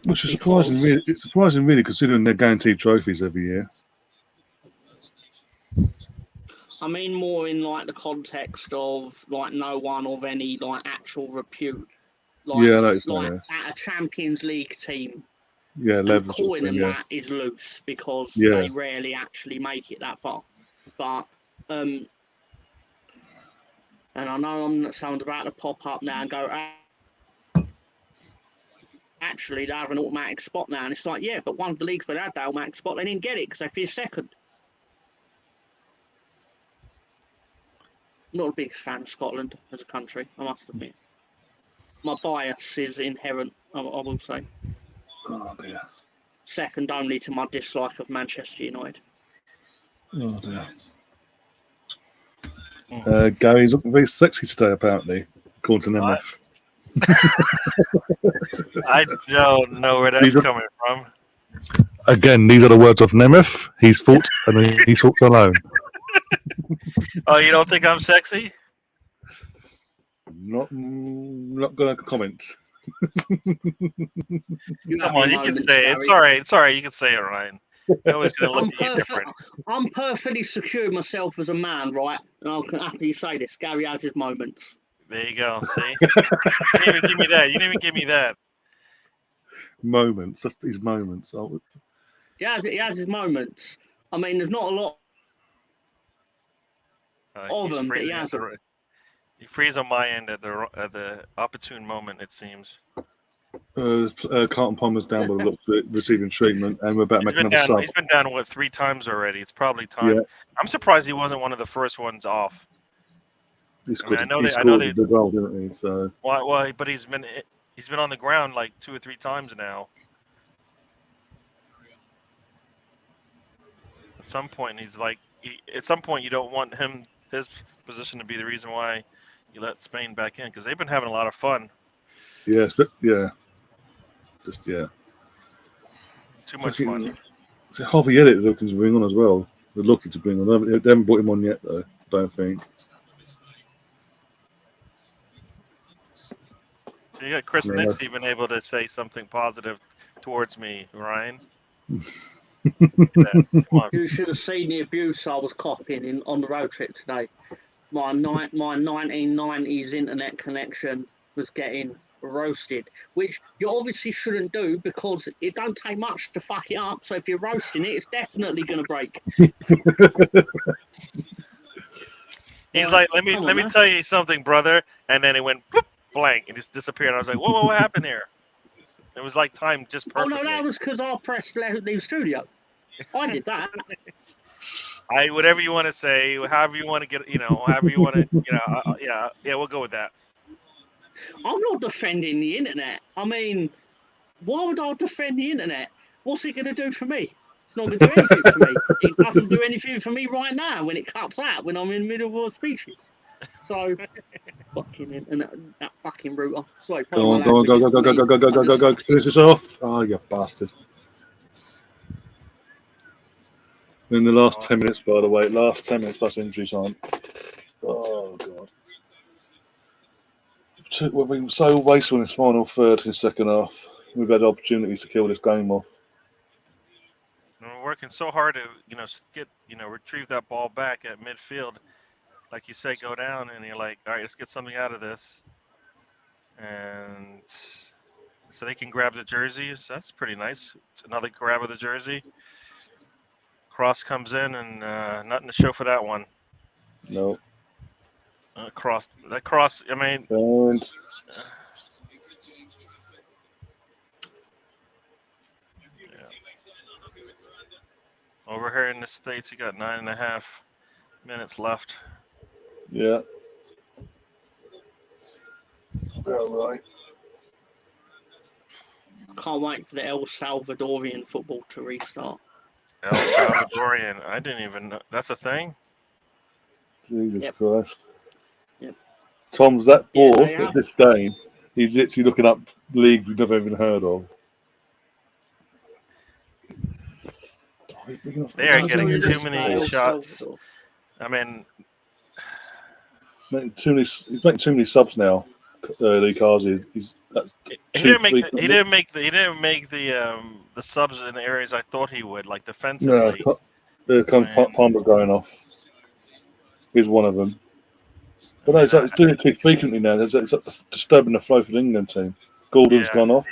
Which is surprising, really. It's surprising, really, considering they're guaranteed trophies every year. I mean, more in like the context of like no one of any like actual repute. Like, Yeah, that is like at a Champions League team. Yeah, levels. Calling them that is loose because they rarely actually make it that far. But and I know someone's about to pop up now and go, actually, they have an automatic spot now. And it's like, yeah, but one of the leagues where they had that automatic spot, they didn't get it because they finished second. I'm not a big fan of Scotland as a country, I must admit. My bias is inherent, I will say. Oh, dear. Second only to my dislike of Manchester United. Oh, dear. Gary's looking very sexy today, apparently, according to Nemeth. I don't know where that's coming from. Again, these are the words of Nemeth. He's thought, and he thought alone. Oh, you don't think I'm sexy? Not going to comment. Come on, you can say it. It's all right. It's all right. You can say it, Ryan. You're always going to look at you different. I'm perfectly secure of myself as a man, right? And I can happily say this. Gary has his moments. There you go. See? You didn't even give me that. You didn't even give me that. Moments. Just these moments. He has his moments. I mean, there's not a lot of them, but he has them. You freeze on my end at the opportune moment, it seems. Carlton Palmer's down by the looks of it, receiving treatment, and we're about to make another sub. He's been down, 3 times already? It's probably time. Yeah. I'm surprised he wasn't one of the first ones off. He scored the goal, didn't he? So. Well, but he's been on the ground like 2 or 3 times now. At some point, at some point, you don't want his position to be the reason why you let Spain back in, because they've been having a lot of fun. Yes, but too much fun. So Harvey Elliott they're looking to bring on as well. They're looking to bring on. They haven't brought him on yet, though. Don't think. So you got Chris Nix even able to say something positive towards me, Ryan. You should have seen the abuse I was copying on the road trip today. My 1990s internet connection was getting roasted, which you obviously shouldn't do because it don't take much to fuck it up. So if you're roasting it, it's definitely going to break. He's like, let me tell you something, brother. And then it went blank and just disappeared. I was like, whoa, what happened here? It was like timed just perfectly. Oh no, that was because I pressed leave studio. I did that. Whatever you want to say, however you want to get, however you want to, yeah, we'll go with that. I'm not defending the internet. I mean, why would I defend the internet? What's it going to do for me? It's not going to do anything for me. It doesn't do anything for me right now when it cuts out when I'm in the middle of a species. So, fucking internet, that fucking router. Sorry, go on. Finish this off. Oh, you bastard. In the last 10 minutes, by the way, last 10 minutes plus injury time. Oh, God. We've been so wasteful in this final third in the second half. We've had opportunities to kill this game off. We're working so hard to, retrieve that ball back at midfield. Like you say, go down, and you're like, all right, let's get something out of this. And so they can grab the jersey. So that's pretty nice. It's another grab of the jersey. Cross comes in, and nothing to show for that one. No. That cross, I mean... Over here in the States, you got 9.5. minutes left. Yeah. All right. Can't wait for the El Salvadorian football to restart. El Salvadorian. I didn't even know. That's a thing? Jesus Yep. Christ. Yep. Tom's that Yeah, bored they at have. this game. He's literally looking up leagues we've never even heard of. They are I'll getting tell you too this many about El shots. Salvador. I mean, He's making too many subs now. Lee Carsey. He's he didn't make the subs in the areas I thought he would, like defensively. No, Palmer's going off. He's one of them. But no, he's doing it too frequently now. It's disturbing the flow for the England team. Gordon's gone off.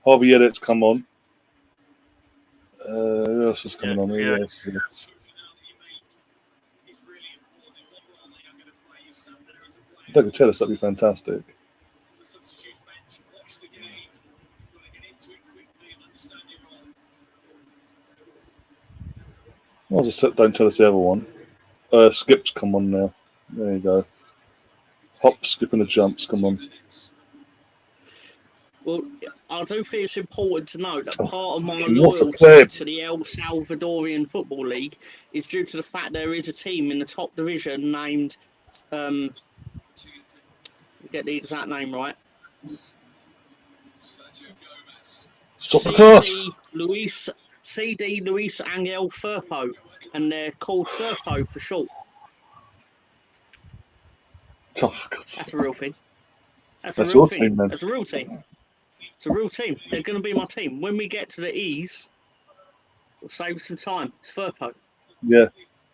Harvey Elliott's come on. Who else is coming on? Who else is They could tell us that'd be fantastic. I'll just don't tell us the other one. Skip's come on now. There you go. Hop, skip, and the jumps. Come on. Well, I do think it's important to note that part of my what a loyalty player. to the El Salvadorian Football League is due to the fact there is a team in the top division named, get the exact name right. Stop the cross. CD Luis Angel Firpo, and they're called Firpo for short. Oh, for God's That's sake. a real thing. That's That's a real your thing. team, then. That's a real team. It's a real team. They're going to be my team. When we get to the E's, we'll save some time. It's Firpo. Yeah.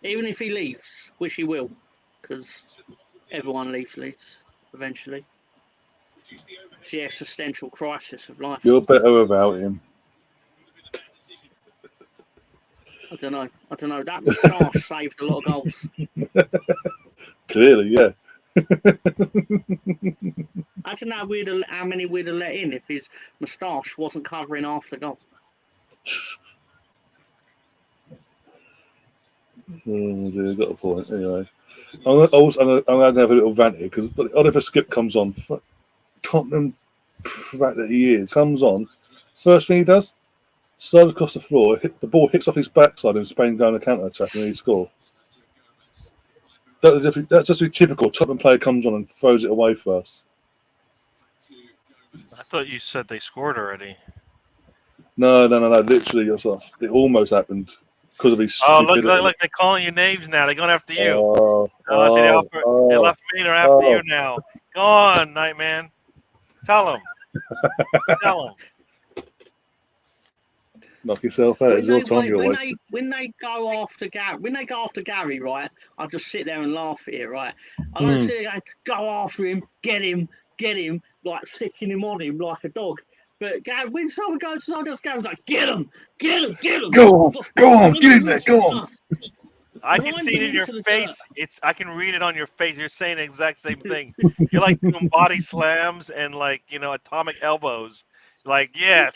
Even if he leaves, which he will, because everyone leaves Leeds eventually. It's the existential crisis of life. You're better without him. I don't know. That moustache saved a lot of goals. Clearly, yeah. I don't know how many we'd have let in if his moustache wasn't covering half the goal. Oh, dear, got a point. Anyway, I'm going to have a little rant here because Oliver Skip comes on. Tottenham rat that he is comes on. First thing he does, slides across the floor. The ball hits off his backside and Spain go on a counter attack and he score. That's just a typical Tottenham player comes on and throws it away for us. I thought you said they scored already. No. Literally, it almost happened because of his. Oh, look! They're calling you names now. They're going after you. They left me. They're after you now. Go on, Nightman. Tell them. Tell them. Knock yourself out. It's your time. When they go after Gary, right? I just sit there and laugh at it, right? I don't sit there going, go after him, get him, like sicking him on him like a dog. But when someone goes to someone else, Gary's like, get him. Go on, get in there, go on. I can see it in your face. I can read it on your face. You're saying the exact same thing. You're like doing body slams and atomic elbows. Like, yes.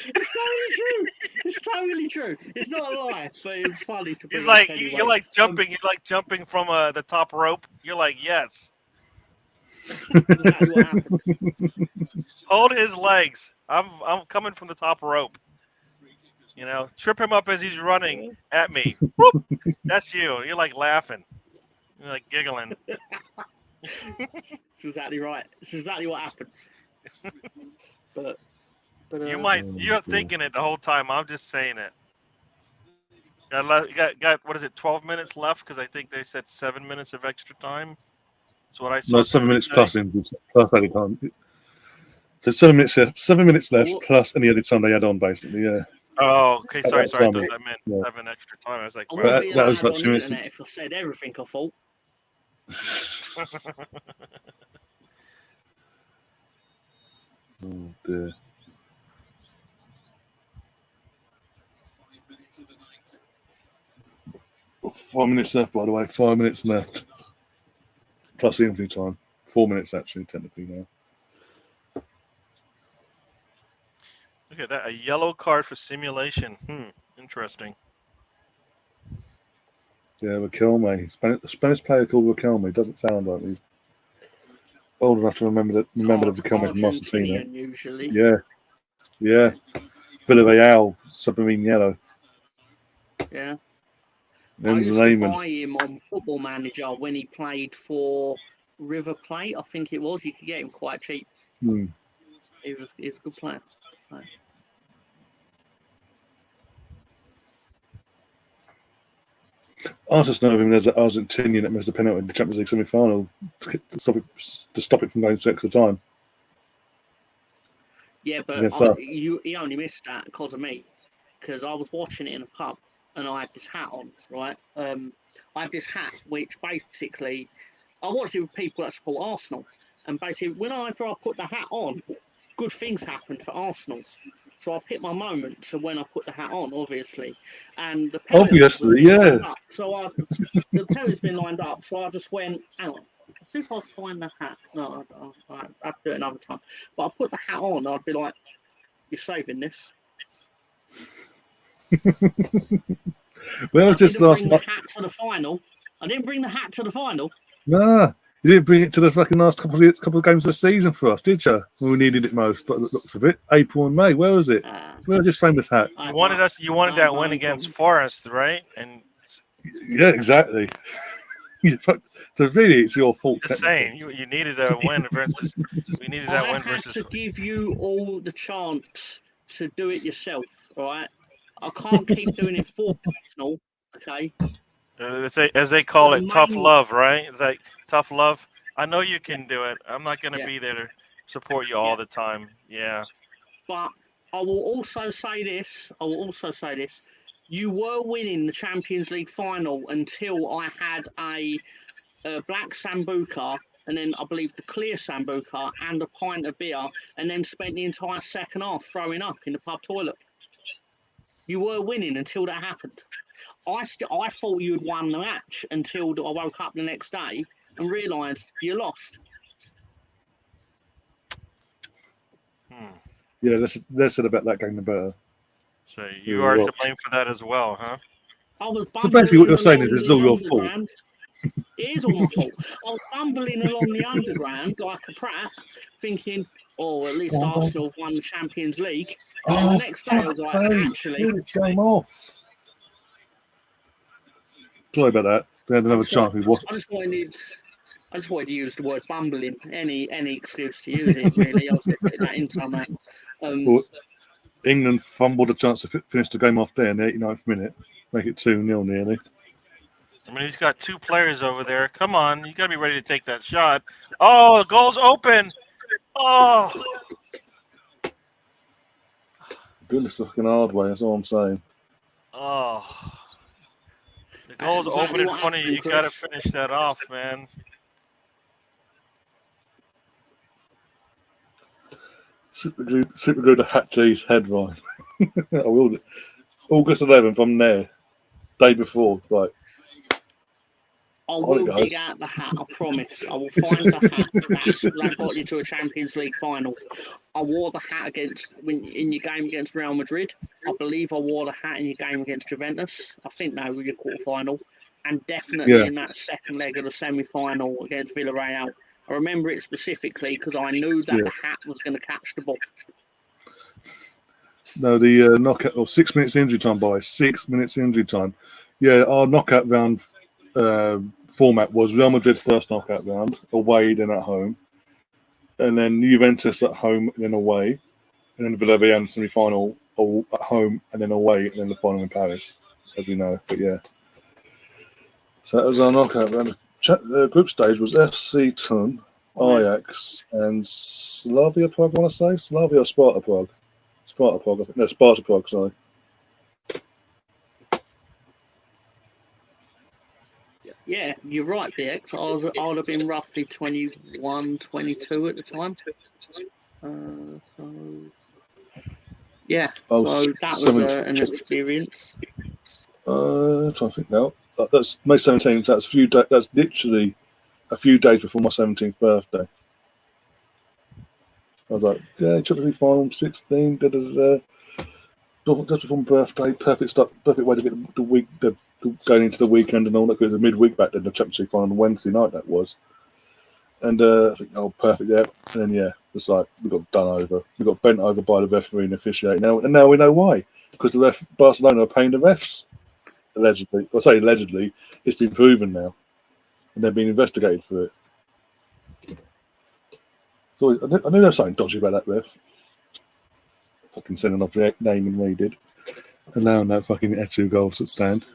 It's totally true. It's not a lie, but it's funny to be. It's like anyway. You're like jumping from the top rope. You're like, yes. Exactly what happened. Hold his legs. I'm coming from the top rope. Trip him up as he's running at me. Whoop! That's you. You're like laughing. You're like giggling. That's exactly right. It's exactly what happens. But you're thinking it the whole time. I'm just saying it. Got what is it? 12 minutes left because I think they said 7 minutes of extra time. That's what I saw. No, 7 minutes plus added time. So 7 minutes left. 7 minutes left plus any added time they add on, basically. Yeah. Oh, okay. Sorry. I thought that meant 7 extra time. I was like, I wouldn't be allowed on the internet if I said everything I thought. Oh dear. Oh, 5 minutes left, by the way. 5 minutes left. Plus evening time. 4 minutes, actually, technically, now. Look at that. A yellow card for simulation. Interesting. Yeah, Riquelme. A Spanish player called Riquelme. Doesn't sound like he's old enough to remember the Riquelme from Argentina. Argentinian usually. Yeah. Villarreal, Submarine Yellow. Yeah. I Ends used the to name. buy him on Football Manager when he played for River Plate, I think it was. You could get him quite cheap. He was a good player. I just know of him as an Argentinian that missed the penalty in the Champions League semi-final to stop it from going to extra time. Yeah, but Against us. he only missed that because of me. Because I was watching it in a pub and I had this hat on, right? I had this hat which basically, I watched it with people that support Arsenal. And basically, whenever I put the hat on, good things happened for Arsenal. So I picked my moment to when I put the hat on, obviously. And the penalty was lined up. So the penalty's been lined up. So I just went, hang on. As soon as I find the hat, no, I'll have to do it another time. But I put the hat on, I'd be like, you're saving this. Well, just last night. Hat to the final. I didn't bring the hat to the final. Nah, you didn't bring it to the fucking last couple of games of the season for us, did you? When we needed it most, by the looks of it. April and May. Where was it? Where was this famous hat? You wanted that win against Forest, right? And yeah, exactly. So really, it's your fault. Just saying, you needed a win versus. We needed that win versus. I had to give you all the chance to do it yourself, all right? I can't keep doing it for Arsenal, okay? As they call it, tough love, right? It's like tough love. I know you can do it. I'm not going to be there to support you all the time. Yeah. But I will also say this. You were winning the Champions League final until I had a black Sambuca, and then I believe the clear Sambuca and a pint of beer, and then spent the entire second half throwing up in the pub toilet. You were winning until that happened. I thought you had won the match until I woke up the next day and realised you lost. Yeah, less said about that game the better. So you are to blame for that as well, huh? I was so basically what you're saying is it's all your fault. It is all my fault. I was bumbling along the underground like a prat, thinking, at least Arsenal won the Champions League. And the next day I was like, actually... Game off. Sorry about that. We had another chance. I just wanted to use the word bumbling. Any excuse to use it, really. I was going to put that in somehow. England fumbled a chance to finish the game off there in the 89th minute. Make it 2-0 nearly. I mean, he's got two players over there. Come on, you got to be ready to take that shot. Oh, the goal's open. Oh. Doing this fucking hard way, that's all I'm saying. Oh. The goal's open in front of you. You got to finish that off, man. Super good to Hatchie's head, right? I will do. August 11th, I'm there. Day before, right. I will dig out the hat, I promise. I will find the hat that got you to a Champions League final. I wore the hat in your game against Real Madrid. I believe I wore the hat in your game against Juventus. I think they were your quarter-final. And definitely in that second leg of the semi-final against Villarreal. I remember it specifically because I knew that the hat was going to catch the ball. No, the knockout, 6 minutes injury time, boys. 6 minutes injury time. Yeah, our knockout round format was Real Madrid first knockout round, away, then at home. And then Juventus at home, and then away. And then Villarreal semi-final at home, and then away, and then the final in Paris, as we know. But yeah. So that was our knockout round. Group stage was FC Thun, Ajax, and Slavia Prague, I want to say. Slavia or Sparta Prague? Sparta Prague, I think. No, Sparta Prague, sorry. Yeah, you're right, BX. I would have been roughly 21, 22 at the time. So that was an experience. I'm trying to think now. That's May 17th. That's literally a few days before my 17th birthday. I was like, Champions League final, 16, Just before my birthday, perfect way to get the going into the weekend and all that. The midweek back then, the Champions League final on Wednesday night that was. And I think, oh, perfect, yeah. And then, yeah, it's like we got done over. We got bent over by the referee and officiating. And now we know why. Because Barcelona are paying the refs. Allegedly. I say allegedly. It's been proven now. And they're being investigated for it. So I knew there was something dodgy about that ref. Fucking sending off the name and we did. Allowing that fucking 2 goals at stand.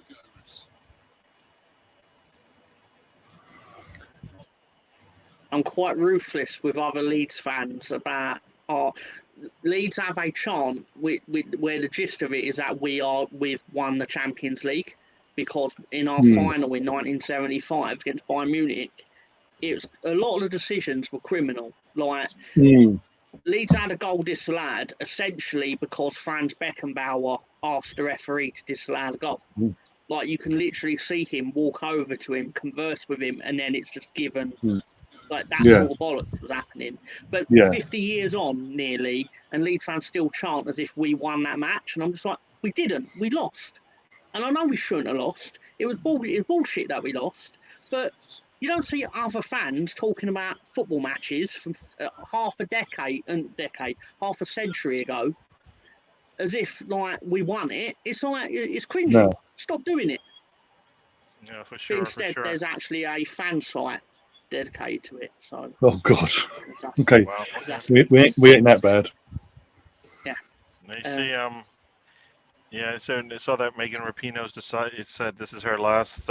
I'm quite ruthless with other Leeds fans about Leeds have a chant where the gist of it is that we've won the Champions League, because in our final in 1975 against Bayern Munich, a lot of the decisions were criminal. Like Leeds had a goal disallowed essentially because Franz Beckenbauer asked the referee to disallow the goal. Like, you can literally see him walk over to him, converse with him, and then it's just given. Like, that sort of bollocks was happening. But 50 years on, nearly, and Leeds fans still chant as if we won that match. And I'm just like, we didn't. We lost. And I know we shouldn't have lost. It was bullshit that we lost. But you don't see other fans talking about football matches from half a century ago, as if, like, we won it. It's like, it's cringy. No. Stop doing it. Yeah, for sure. Instead, there's actually a fan site dedicated to it. So. Oh God. Okay. Wow. We ain't that bad. Yeah. You see, yeah. So I saw that Megan Rapinoe's said this is her last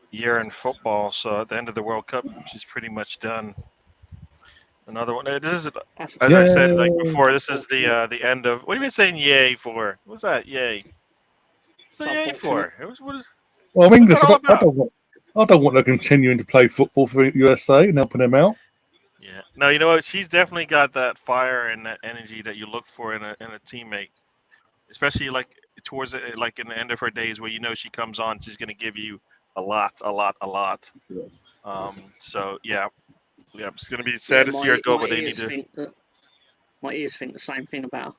year in football. So at the end of the World Cup, she's pretty much done. Another one. This is, as I said like before, this is the end of. What have you been saying yay for? What's that? Yay. What's that yay for? Well, I mean, I don't want to continuing to play football for USA and helping them out. Yeah. No, you know what? She's definitely got that fire and that energy that you look for in a teammate, especially like towards it, like in the end of her days where you know she comes on, she's going to give you a lot. So yeah, it's going to be sad to see her go, but they need to. My ears think the same thing about her.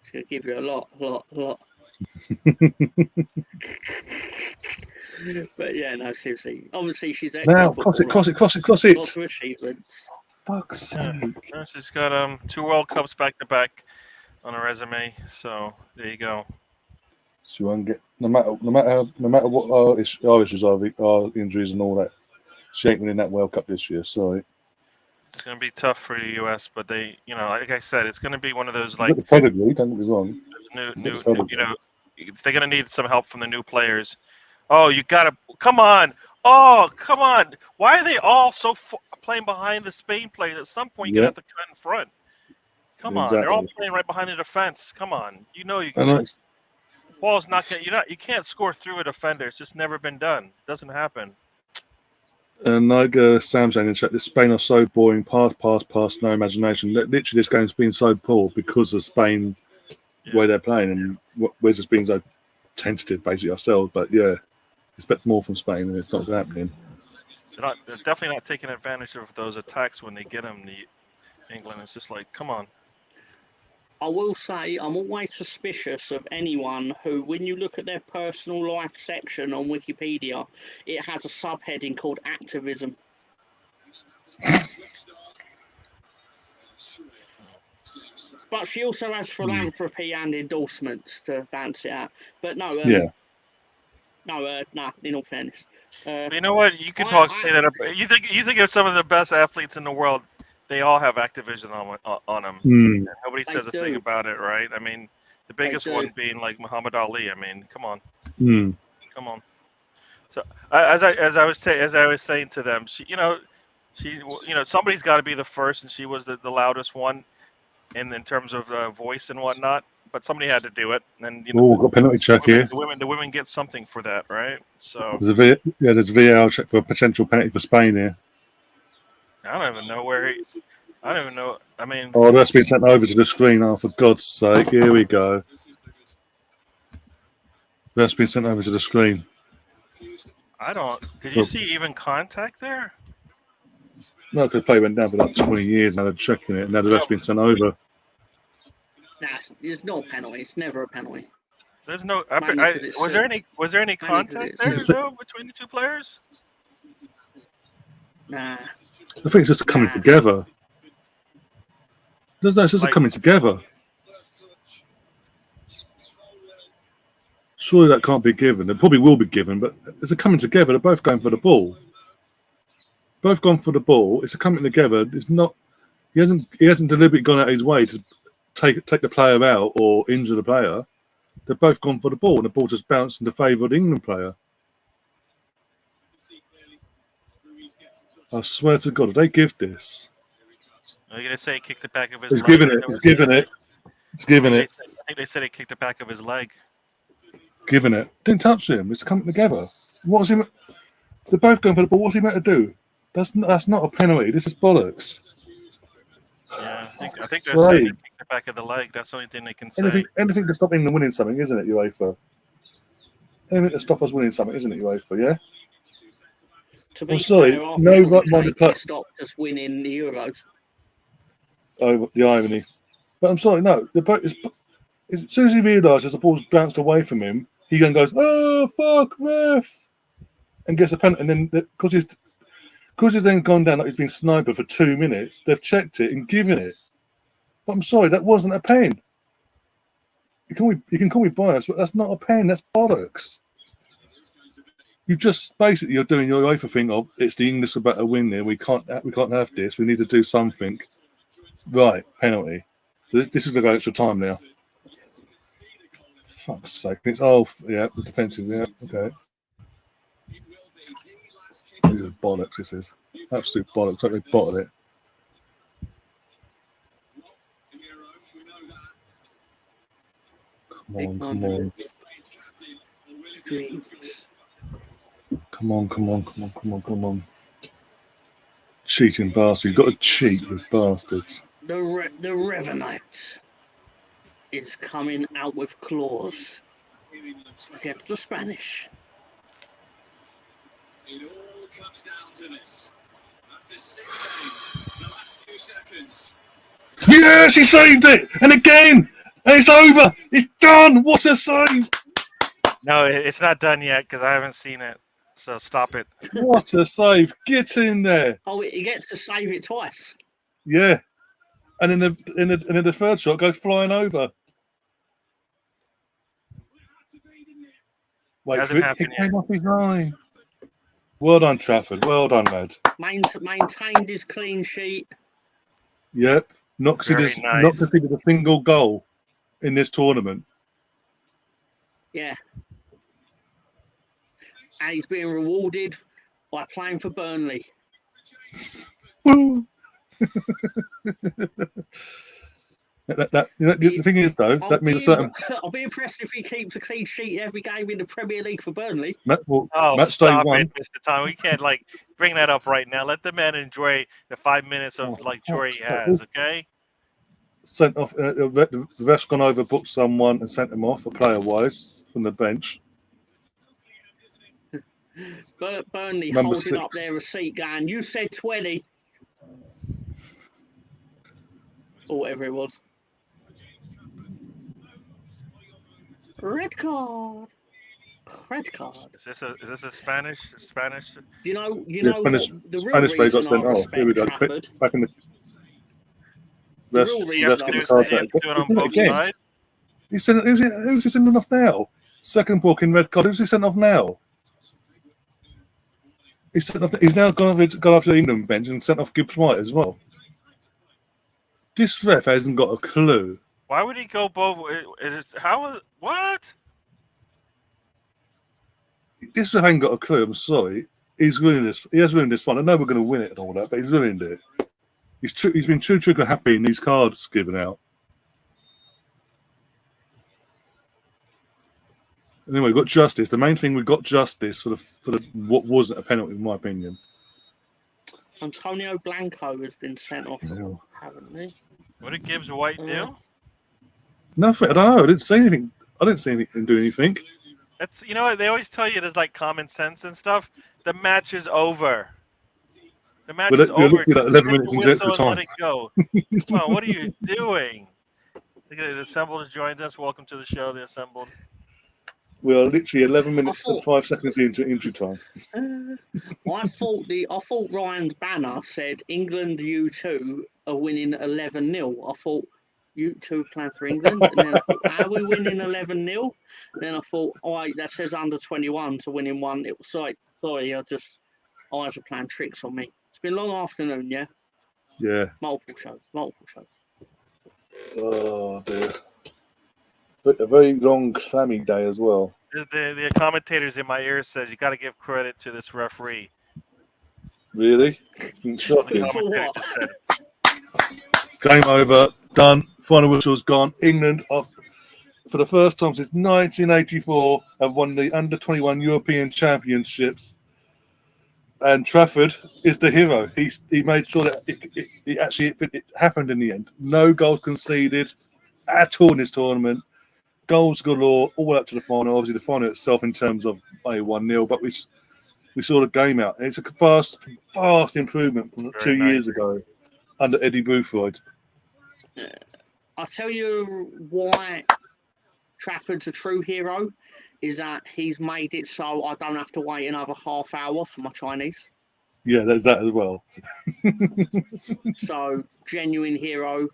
She's going to give you a lot. But yeah, no, seriously. Obviously, she's now cross it. Lots of achievements. Fuck's sake. Yeah, she's got 2 World Cups back to back on her resume. So there you go. She won't get no matter what our issues are, our injuries and all that. She ain't winning that World Cup this year. Sorry. It's going to be tough for the US, but they, like I said, it's going to be one of those like. Pedigree, don't get me wrong. New, they're going to need some help from the new players. Oh, you got to come on. Oh, come on. Why are they all so playing behind the Spain players? At some point, you're going to have to cut in front. Come on. They're all playing right behind the defense. Come on. You ball's not going to, you can't score through a defender. It's just never been done. It doesn't happen. And like Sam saying in chat, this Spain are so boring, pass, no imagination. Literally, this game's been so poor because of Spain, the way they're playing, and we're just being so tentative, basically, ourselves. But yeah, expect more from Spain, and it's not happening. They're definitely not taking advantage of those attacks when they get them. England, it's just like, come on. I will say I'm always suspicious of anyone who, when you look at their personal life section on Wikipedia, it has a subheading called activism. But she also has philanthropy and endorsements to balance it out. But no, in all fairness. You know what? You could say that. You think of some of the best athletes in the world. They all have activism on them. Nobody says a thing about it, right? I mean, the biggest one being like Muhammad Ali. I mean, come on, come on. So as I was saying to them, she somebody's got to be the first, and she was the loudest one, in terms of voice and whatnot. But somebody had to do it, and got a penalty check here. The women get something for that, right? So there's a VAR check for a potential penalty for Spain here. I don't even know where I don't even know. I mean, that's been sent over to the screen. Oh, for God's sake! Here we go. That's been sent over to the screen. Did you see even contact there? No, because the play went down for like 20 years. Now they're checking it, and now the ref's been sent over. Nah, it's no penalty. It's never a penalty. There's no. Mainly 'cause it's Was there any Mainly 'cause contact it's there sick. though between the two players? Nah. I think it's just coming together. It's just a coming together. Surely that can't be given. It probably will be given, but it's a coming together. They're both going for the ball. Both gone for the ball. It's a coming together. It's not. He hasn't deliberately gone out of his way to take the player out or injure the player. They've both gone for the ball, and the ball just bounced in the favour of the England player. I swear to God, if they give this, Are you gonna say he kicked the back of his he's leg? given it. He's given it. He's given it. I think they said he kicked the back of his leg. Given it. Didn't touch him. It's coming together. What was he? They're both going for the ball. What's he meant to do? That's not a penalty. This is bollocks. Yeah, I think they're saying he kicked the back of the leg. That's the only thing they can say. Anything to stop England winning something, isn't it, UEFA? Anything to stop us winning something, isn't it, UEFA? Yeah. To be I'm sorry, fair, our no penalty right-minded taker player. stopped us winning the Euros. Oh, the irony. But I'm sorry, no. As soon as he realises the ball's bounced away from him, he then goes, "Oh fuck, ref," and gets a penalty. And then because he's then gone down like he's been sniped for 2 minutes, they've checked it and given it. But I'm sorry, that wasn't a pen. You can call me biased, but that's not a pen. That's bollocks. You're doing your UEFA thing of it's the English are better win there. We can't have this. We need to do something. Right, penalty. So this is the extra time now. Fuck's sake! It's the defensive. Yeah, okay. This is bollocks. This is absolute bollocks. Like they bottled it. Come on. Come on. Cheating bastard. You've got to cheat, you bastards. The Revenant is coming out with claws against the Spanish. It all comes down to this. After 6 games, the last few seconds. Yes, he saved it! And again! And it's over! It's done! What a save! No, it's not done yet because I haven't seen it. So stop it. What a save! Get in there! Oh, he gets to save it twice. Yeah. And then the third shot goes flying over. Wait, Hasn't happened came off his line. Well done, Trafford. Well done, lad. Maintained his clean sheet. Yep. Not conceded a single goal in this tournament. Yeah. And he's being rewarded by playing for Burnley. Woo! The thing is, though, that means a certain. I'll be impressed if he keeps a clean sheet every game in the Premier League for Burnley. Match stop day 1. it, Mr. Tom. We can't bring that up right now. Let the man enjoy the 5 minutes of joy he has. Okay. Sent off. The ref's gone over, booked someone, and sent him off, player-wise, from the bench. Burnley Number holding 6. up their receipt, going, "You said 20." Or whatever it was. Red card. Is this a Spanish? You know Spanish, the real Spanish player got reason I sent off. Here we go. respect Back in the. The Refs, real So you have reason to I do respect it on both sides. Who's he sending off now? Second booking red card. Who's he sent off now? He's now gone after the England bench and sent off Gibbs White as well. This ref hasn't got a clue. Why would he go both? What? This ref ain't got a clue. I'm sorry. He's ruined this. He has ruined this fun. I know we're going to win it and all that, but he's ruined it. He's been too trigger happy in these cards given out. Anyway, we got justice. The main thing, we got justice for the what wasn't a penalty, in my opinion. Antonio Blanco has been sent off, Yeah. haven't they? What did Gibbs White do? Nothing. I don't know. I didn't say anything. I didn't see anything do anything. That's they always tell you there's common sense and stuff. The match is over. The match is over. Looking at 11 minutes into extra Let time. it go. Come on, what are you doing? Look at it. The Assembled has joined us. Welcome to the show, The Assembled. We are literally 11 minutes I and 5 seconds into injury time. I thought Ryan's banner said England U2 are winning 11-0. I thought U2 playing for England, and then I thought, are we winning 11-0? Then I thought, that says under 21 to winning one. It was like, sorry, eyes are playing tricks on me. It's been a long afternoon, yeah. Yeah. Multiple shows. Oh dear. But a very long, clammy day as well. The commentators in my ear says you got to give credit to this referee. Really? It's been shocking. For what? Just said, Game over. Done. Final whistle's gone. England, for the first time since 1984, have won the Under-21 European Championships. And Trafford is the hero. He made sure that it happened in the end. No goals conceded at all in this tournament. Goals galore all up to the final. Obviously, the final itself in terms of 1-0, but we saw the game out. And it's a vast improvement from 2 years ago under Eddie Boothroyd. I'll tell you why Trafford's a true hero is that he's made it so I don't have to wait another half hour for my Chinese. Yeah, there's that as well. So, genuine hero.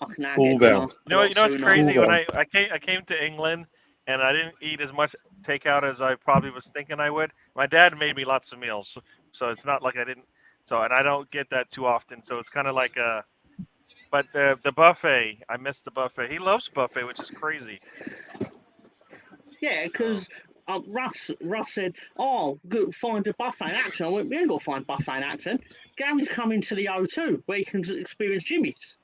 I can now All get down. You know what's crazy? All When I came to England and I didn't eat as much takeout as I probably was thinking I would. My dad made me lots of meals, so it's not like I didn't. So, and I don't get that too often. So it's kind of like a. But the buffet, I missed the buffet. He loves buffet, which is crazy. Yeah, because Russ said, "Oh, good, find a buffet in Acton." I went, "We ain't got to find buffet in Acton. Gary's coming to the O2 where you can experience Jimmy's."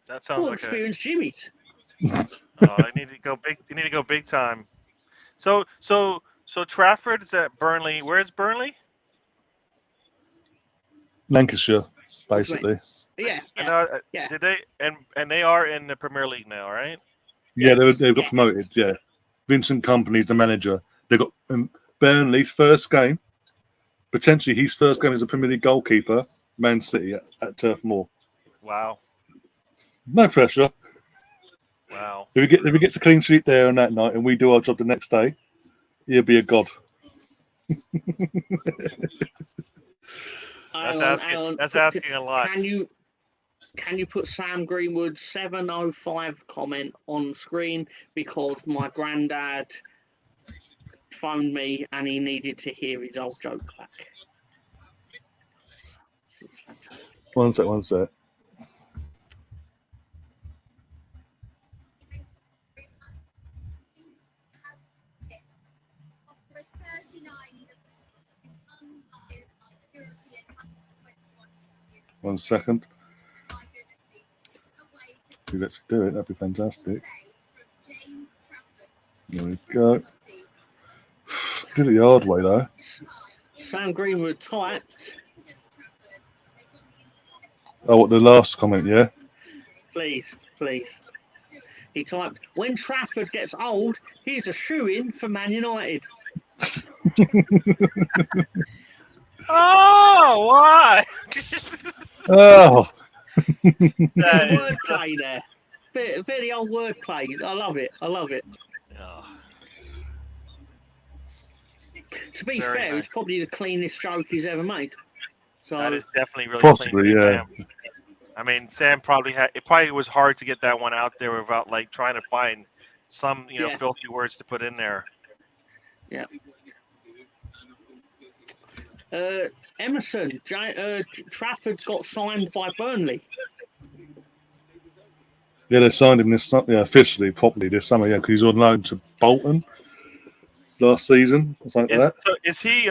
That sounds like experience Jimmy's. I need to go big. You need to go big time. So Trafford is at Burnley. Where's Burnley? Lancashire, basically. Yeah. Did they and they are in the Premier League now, right? Yeah, they've got promoted. Yeah, Vincent Kompany's the manager. They got Burnley's first game, potentially his first game as a Premier League goalkeeper. Man City at Turf Moor. Wow. No pressure. Wow. If he gets a clean sheet there on that night, and we do our job the next day, he'll be a god. That's asking a lot. Can you put Sam Greenwood's 705 comment on screen because my granddad phoned me and he needed to hear his old joke back. This is fantastic. One sec. One second. Let's do it. That'd be fantastic. There we go. Did it the hard way though. Sam Greenwood typed. Oh, what the last comment? Yeah. Please. He typed, "When Trafford gets old, here's a shoe-in for Man United." Oh, why? Oh. Wordplay there. Bit of the old wordplay. I love it. Oh. To be Very fair, nice. it's probably the cleanest joke he's ever made. So That is definitely really Possibly, clean. yeah. I mean, Sam probably had. It probably was hard to get that one out there without like trying to find some, filthy words to put in there. Yeah. Emerson, Trafford got signed by Burnley. Yeah, they signed him officially, properly this summer. Yeah, because he's on loan to Bolton last season or something like that. So is he?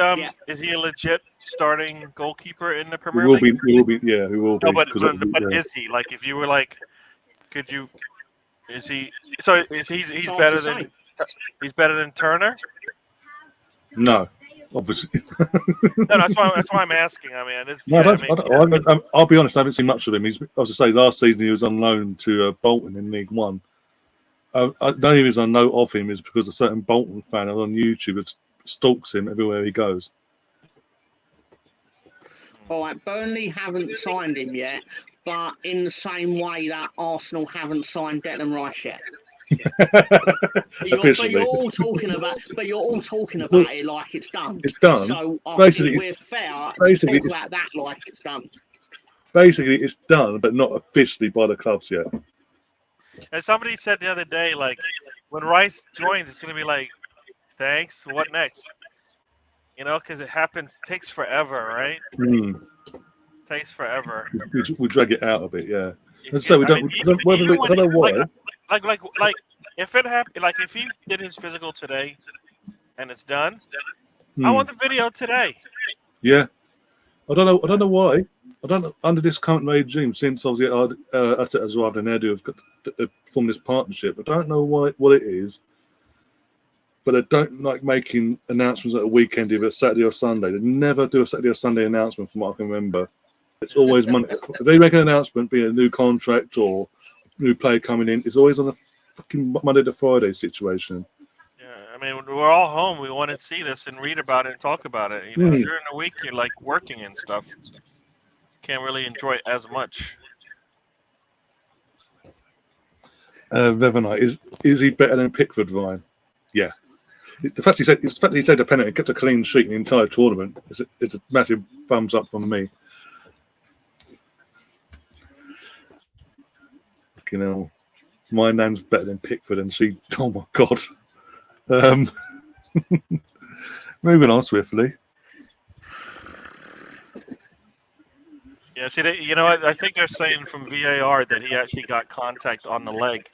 Is he a legit starting goalkeeper in the He Premier will League? be. He will be. Yeah, he will be. No, but is he? Like, if you were like, could you? Is he? So he's better than? He's better than Turner? No, obviously. No, that's why I'm asking. I mean, I'll be honest. I haven't seen much of him. I was to say last season he was on loan to Bolton in League One. The only reason I know of him is because a certain Bolton fan on YouTube that stalks him everywhere he goes. All right, Burnley haven't signed him yet, but in the same way that Arsenal haven't signed Declan Rice yet. But you're all talking about it like it's done. It's done. So I Basically, think we're fair to talk about that like it's done. Basically, it's done, but not officially by the clubs yet. And somebody said the other day, like, when Rice joins, it's going to be like, thanks, what next? You know, because it happens, takes forever, right? Takes forever. We drag it out a bit, yeah. And so I don't know why. Like, if it happened, like, if he did his physical today and it's done, I want the video today. Yeah. I don't know why. I don't know, under this current regime, since obviously as well and Edu have got to form this partnership. I don't know what it is, but I don't like making announcements at a weekend, either Saturday or Sunday. They never do a Saturday or Sunday announcement, from what I can remember. It's always Monday. If they make an announcement, be it a new contract or new player coming in, it's always on a fucking Monday to Friday situation. Yeah, I mean, we're all home. We want to see this and read about it and talk about it. You know, during the week, you're like working and stuff. Can't really enjoy it as much. Revenite, is he better than Pickford, Ryan? Yeah. The fact he saved a penalty and kept a clean sheet in the entire tournament it's a massive thumbs up from me. You know, my nan's better than Pickford, and she. Oh my god. Moving on swiftly. Yeah, see, you know, I think they're saying from VAR that he actually got contact on the leg.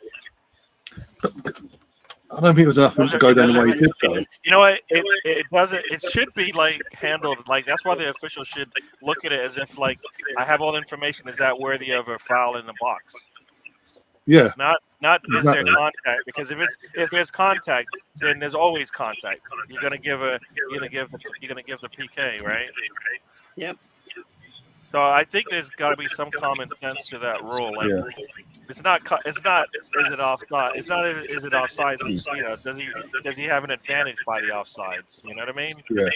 I don't think it was enough for him to go down the way he did, though. You know what? It doesn't. It should be like handled like that's why the officials should look at it as if like I have all the information. Is that worthy of a foul in the box? Yeah. Not is there contact? Because if there's contact, then there's always contact. You're gonna give the PK, right? Yep. So I think there's got to be some common sense to that rule. Like, it's not. Is it offside? It's not. Is it offsides? You know, does he have an advantage by the offsides? You know what I mean? Yeah.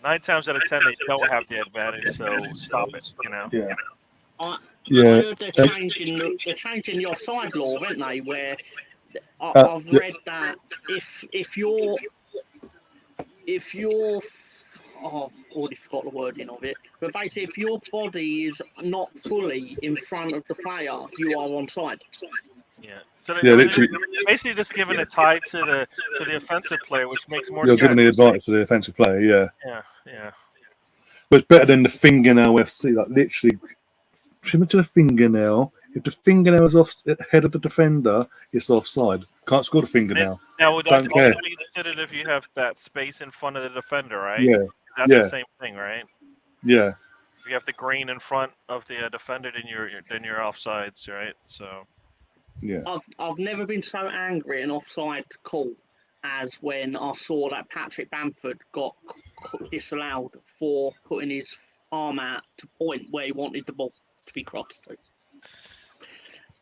9 times out of 10, they don't have the advantage. So stop it. You know. Yeah. I heard they're changing the offside law, aren't they? Where I've read that if you're I've already forgot the wording of it, but basically if your body is not fully in front of the player, you are onside. Yeah. So literally, basically just giving a tie to the offensive player, which makes more sense. You're giving the advantage to the offensive player, yeah. Yeah. But it's better than the fingernail FC, like literally trim it to the fingernail. If the fingernail is off head of the defender, it's offside. Can't score the fingernail. Now, would that also be considered if you have that space in front of the defender, right? Yeah. That's the same thing, right? Yeah. If you have the green in front of the defender, then you're offsides, right? So. Yeah. I've never been so angry an offside call as when I saw that Patrick Bamford got disallowed for putting his arm out to point where he wanted the ball to be crossed to.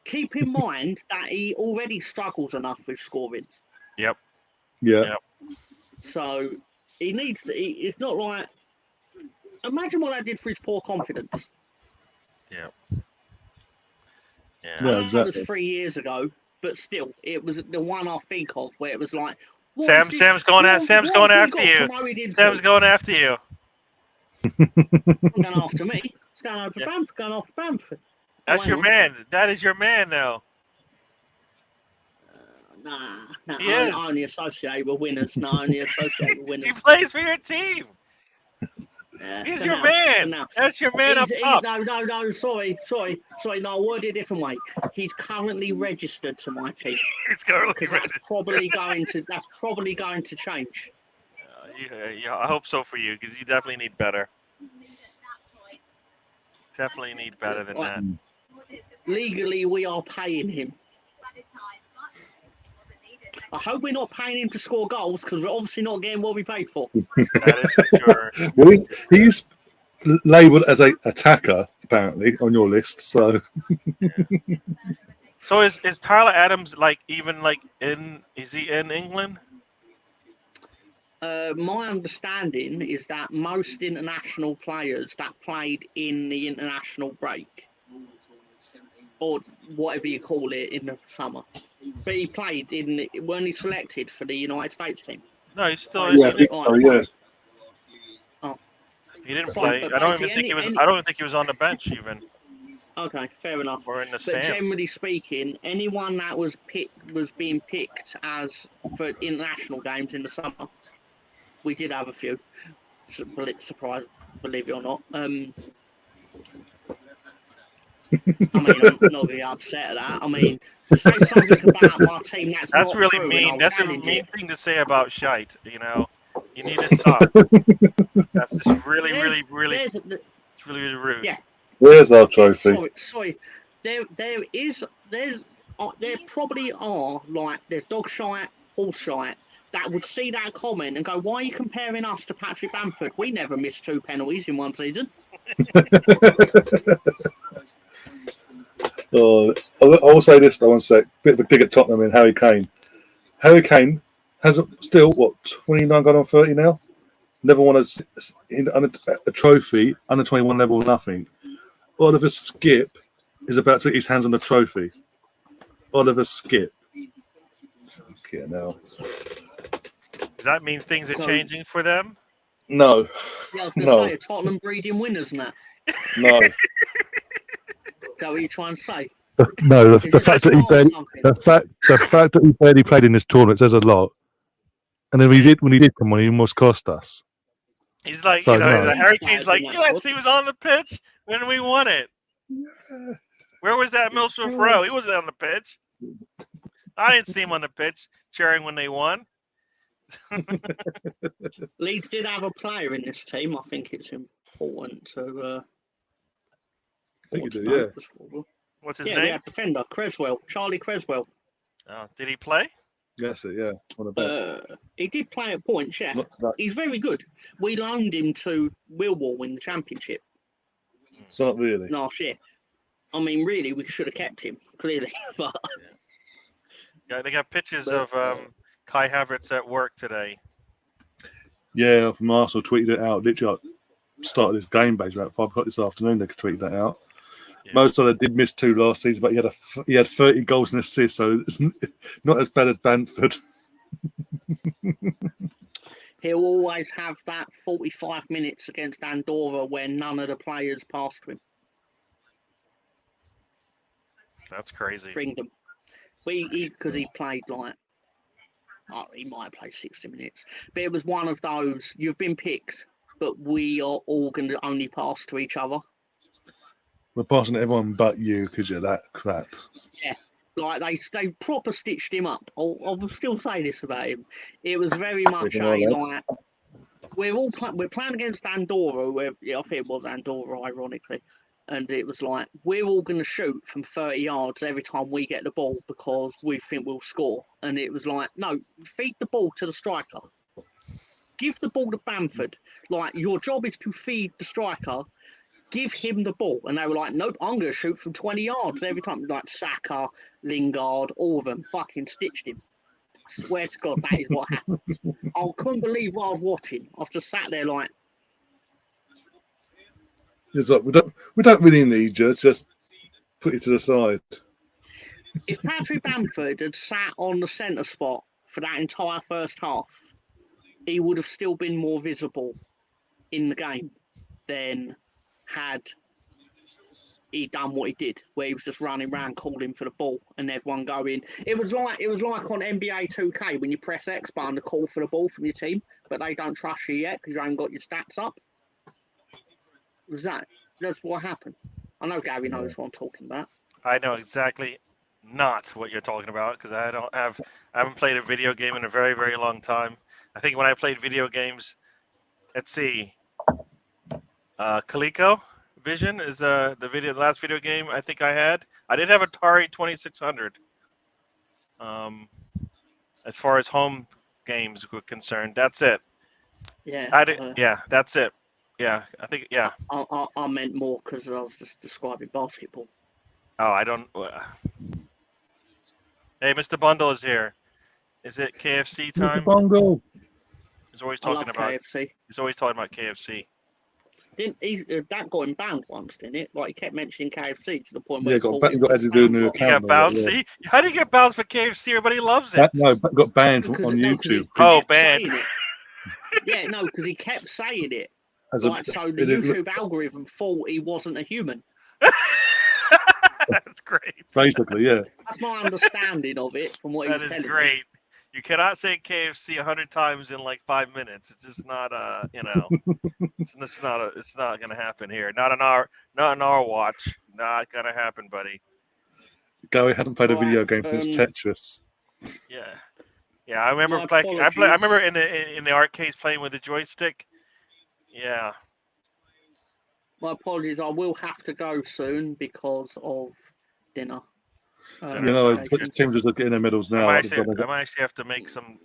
Keep in mind that he already struggles enough with scoring. Yep. Yeah. Yep. So he needs to. It's not like. Imagine what that did for his poor confidence. Yeah. I know that was 3 years ago, but still, it was the one I think of where it was like. Sam's going after you. Sam's going after you. Going after me. It's going after Bamford. Going after Bamford. That's your man. That is your man now. Nah. I only associate with winners. He plays for your team. He's your man. That's your man up top. No. Sorry. No, I worded it a different way. He's currently registered to my team. He's currently registered. That's probably going to change. Yeah. I hope so for you because you definitely need better. Definitely need better than that. Legally, we are paying him. I hope we're not paying him to score goals because we're obviously not getting what we paid for. That is sure. Well, he's labelled as an attacker, apparently, on your list. So, so is Tyler Adams is he in England? My understanding is that most international players that played in the international break, or whatever you call it, in the summer, But he played in. Weren't he selected for the United States team? No, he's still. Oh, He, Yeah, I think so, yeah. he didn't Fine, play. but I don't even basically think he was. any- I don't even think he was on the bench even, Okay, fair enough. or in the But stands. generally speaking, anyone that was being picked as for international games in the summer. We did have a few. Surprise, believe it or not. I mean, I'm not really upset at that. I mean, to say something about my team that's That's not really true, and mean. I'll That's a challenge mean it. thing to say about shite. You know, you need to stop. That's just really, There's- really, there's- it's really, really rude. Yeah. Where's our trophy? Sorry. There probably are like there's dog shite, horse shite that would see that comment and go, "Why are you comparing us to Patrick Bamford? We never missed 2 penalties in one season." I will say this, though, one sec. Bit of a dig at Tottenham and Harry Kane. Harry Kane hasn't still, 29 gone on 30 now? Never won a trophy, under 21 level, nothing. Oliver Skip is about to get his hands on the trophy. Oliver Skip. Okay, now. Does that mean things are So- changing for them? No, Yeah, I was going to No. say Tottenham breeding winners and that. no. Is that what you're trying to say? No, Is it fact that he start barely, something? the fact that he barely played in this tournament says a lot. And then when he did come on, he almost cost us. He's like, So, you know, no. the Harry Kane's Players like, in that yes, squad. he was on the pitch when we won it. Where was that Middlesbrough Row? He wasn't on the pitch. I didn't see him on the pitch cheering when they won. Leeds did have a player in this team. I think it's important to. I think you do, note yeah. as well. What's his Yeah, we name? had defender Creswell, Charlie Creswell. Oh, did he play? That's it, yeah. On a bet. He did play at points, yeah. Not that, He's very good. We loaned him to Millwall in the Championship it's not really. last year. I mean, really, we should have kept him, clearly. But Yeah, they got pictures of Kai Havertz at work today. Yeah, from Arsenal tweeted it out. Literally, I started this game base about 5 o'clock this afternoon. They tweeted that out. Yeah. Most of them did miss 2 last season, but he had 30 goals and assists, so it's not as bad as Bamford. he'll always have that 45 minutes against Andorra where none of the players passed him. That's crazy. Stringed them. Because he played like, he might have played 60 minutes. But it was one of those, you've been picked, but we are all going to only pass to each other. We're passing to everyone but you because you're that crap. Like they proper stitched him up. I will still say this about him. It was very much like we're playing against Andorra. I think it was Andorra, ironically, and it was like we're all going to shoot from 30 yards every time we get the ball because we think we'll score. And it was like, no, feed the ball to the striker. Give the ball to Bamford. Like your job is to feed the striker. Give him the ball. And they were like, nope, I'm going to shoot from 20 yards every time. Like Saka, Lingard, all of them fucking stitched him. I swear to God, that is what happened. I couldn't believe what I was watching. I was just sat there like, It's like we don't really need you. Just put it to the side. if Patrick Bamford had sat on the centre spot for that entire first half, he would have still been more visible in the game than had he done what he did, where he was just running around calling for the ball and everyone going. It was like on NBA 2K when you press X button to call for the ball from your team, but they don't trust you yet because you haven't got your stats up. That's what happened. I know Gary knows what I'm talking about. I know exactly not what you're talking about because I haven't played a video game in a very, very long time. I think when I played video games, let's see, Coleco Vision is the last video game I think I had. I did have Atari 2600. As far as home games were concerned, that's it. Yeah. Yeah, that's it. Yeah, I think, yeah. I meant more because I was just describing basketball. Oh, I don't. Hey, Mr. Bundle is here. Is it KFC time? Bongo. He's always I love talking about. KFC. He's always talking about KFC. that got him banned once, didn't it? Like he kept mentioning KFC to the point Yeah, where got he got thought to do a new it was He got account. and all that, bounced. How do you get bounced for KFC? Everybody loves it. No, got banned from, because on no, 'cause he YouTube. Oh, kept banned. saying it. Yeah, no, because he kept saying it. As Like, so the it is- YouTube algorithm thought he wasn't a human. That's great. basically, yeah. That's my understanding of it from what he That was is telling me. great. You cannot say KFC 100 times in like 5 minutes. It's just not it's not gonna happen here. Not on our watch. Not gonna happen, buddy. Gary hasn't played a Right, video game since Tetris. Yeah. Yeah, I remember My playing. I remember apologies. in the arcades playing with the joystick. Yeah. My apologies. I will have to go soon because of dinner. You You know, Taking- Tim's just getting their medals I now. might actually have to make some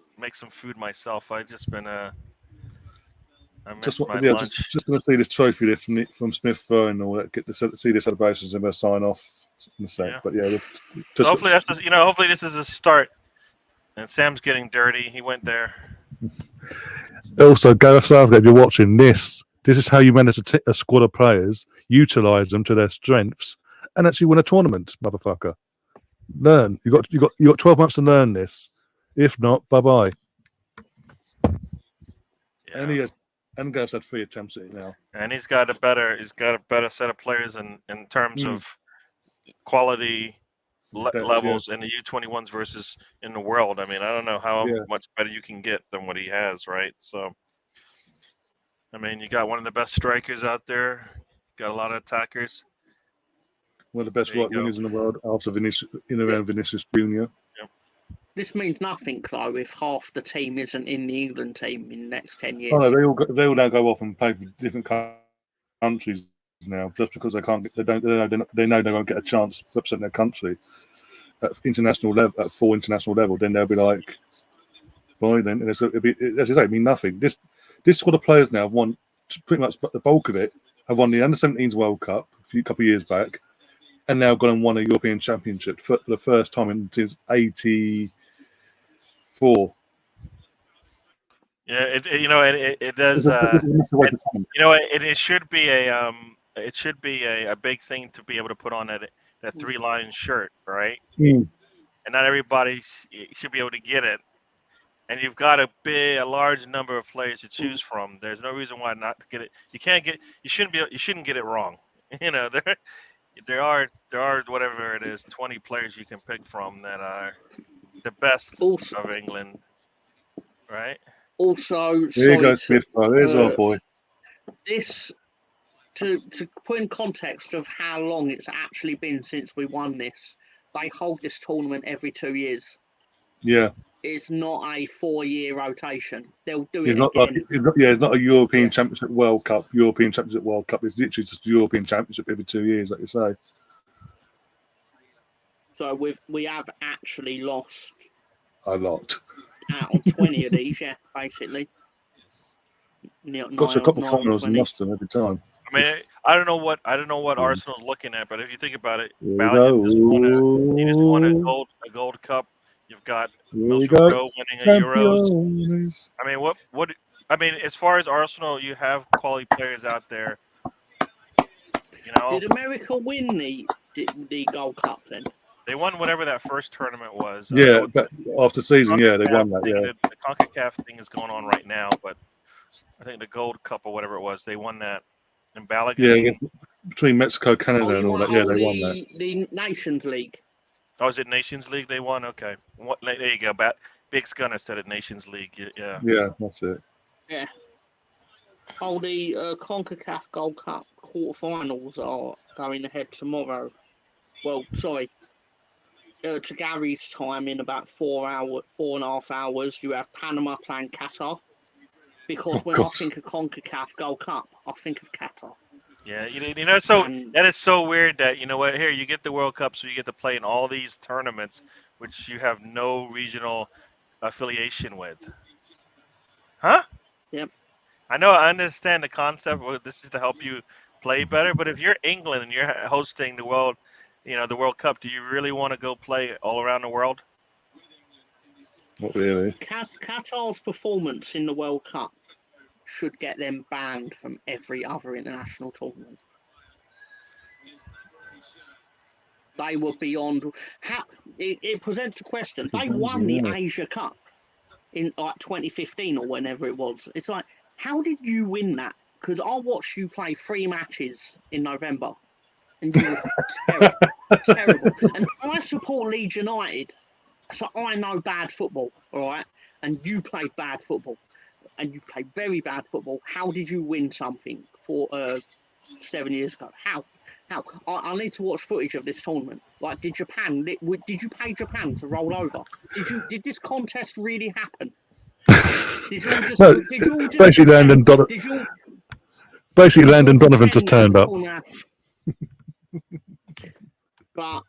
food myself. I just been I missed my lunch. Just going to see this trophy lift from Smith Fur and all that. Get to see the celebrations and we'll sign off in a sec. Yeah. But yeah, So hopefully hopefully this is a start. And Sam's getting dirty. He went there. Also, Gareth Southgate, if you're watching this is how you manage a squad of players, utilize them to their strengths, and actually win a tournament, motherfucker. Learn. You got 12 months to learn this. If not, bye bye. Yeah. And Gareth's had 3 attempts at it now. And he's got a better set of players in terms of quality levels in the U21s versus in the world. I mean, I don't know how much better you can get than what he has, right? So, I mean, you got one of the best strikers out there. Got a lot of attackers. One of the best right wingers in the world after Vinicius Junior. Yep. This means nothing, though, if half the team isn't in the England team in the next 10 years. Oh, no, they all now go off and play for different countries now, just because they can't. They know they won't get a chance to represent their country at international level, at full international level. Then they'll be like, "Boy, then." And as I say, it mean nothing. This squad of players now have won pretty much the bulk of it. Have won the Under-17s World Cup a couple of years back, and now gone and won a European Championship for the first time since '84. Yeah, it does. It should be a big thing to be able to put on that 3-line shirt, right? And not everybody should be able to get it. And you've got a large number of players to choose from. There's no reason why not to get it. You shouldn't get it wrong. There are whatever it is, 20 players you can pick from that are the best of England, right? Also, there you go, Smith. There's our boy. This to put in context of how long it's actually been since we won this. They hold this tournament every 2 years. Yeah. It's not a 4-year rotation. They'll do it again. It's not a European Championship World Cup. It's literally just a European Championship every 2 years, like you say. So we have actually lost a lot. Out of 20 of these, yeah, basically. Got to a couple of finals and lost them every time. I mean, I don't know what Arsenal's looking at, but if you think about it, he just won a gold cup. You've got Middlesbrough winning a Euros. I mean, I mean, as far as Arsenal, you have quality players out there. Did America win the Gold Cup then? They won whatever that first tournament was. Yeah, but after season, they won that. Yeah, the CONCACAF thing is going on right now, but I think the Gold Cup or whatever it was, they won that in Balaga. Yeah, between Mexico, Canada, and all that. Yeah, they won that. The Nations League. Oh, is it Nations League they won? Okay. There you go. Big Gunner said it, Nations League. Yeah. Yeah, that's it. Yeah. Oh, the CONCACAF Gold Cup quarterfinals are going ahead tomorrow. Well, sorry. To Gary's time, in about 4.5 hours, you have Panama playing Qatar. Because when I think of CONCACAF Gold Cup, I think of Qatar. Yeah, that is so weird that, here you get the World Cup, so you get to play in all these tournaments, which you have no regional affiliation with. Huh? Yep. I understand the concept. This is to help you play better, but if you're England and you're hosting the World Cup, do you really want to go play all around the world? Not really. Qatar's performance in the World Cup should get them banned from every other international tournament. They were beyond. How it presents a question. They won the Asia Cup in like 2015 or whenever it was. It's like, how did you win that? Because I watched you play 3 matches in November, and you were terrible, terrible. And I support Leeds United, so I know bad football, all right? And you played bad football, and you played very bad football. How did you win something for 7 years ago? How? I need to watch footage of this tournament. Like, did you pay Japan to roll over? Did this contest really happen? Did you all just, No, did you all just basically Landon Donovan. did you all- Basically, Landon Donovan just turned up. But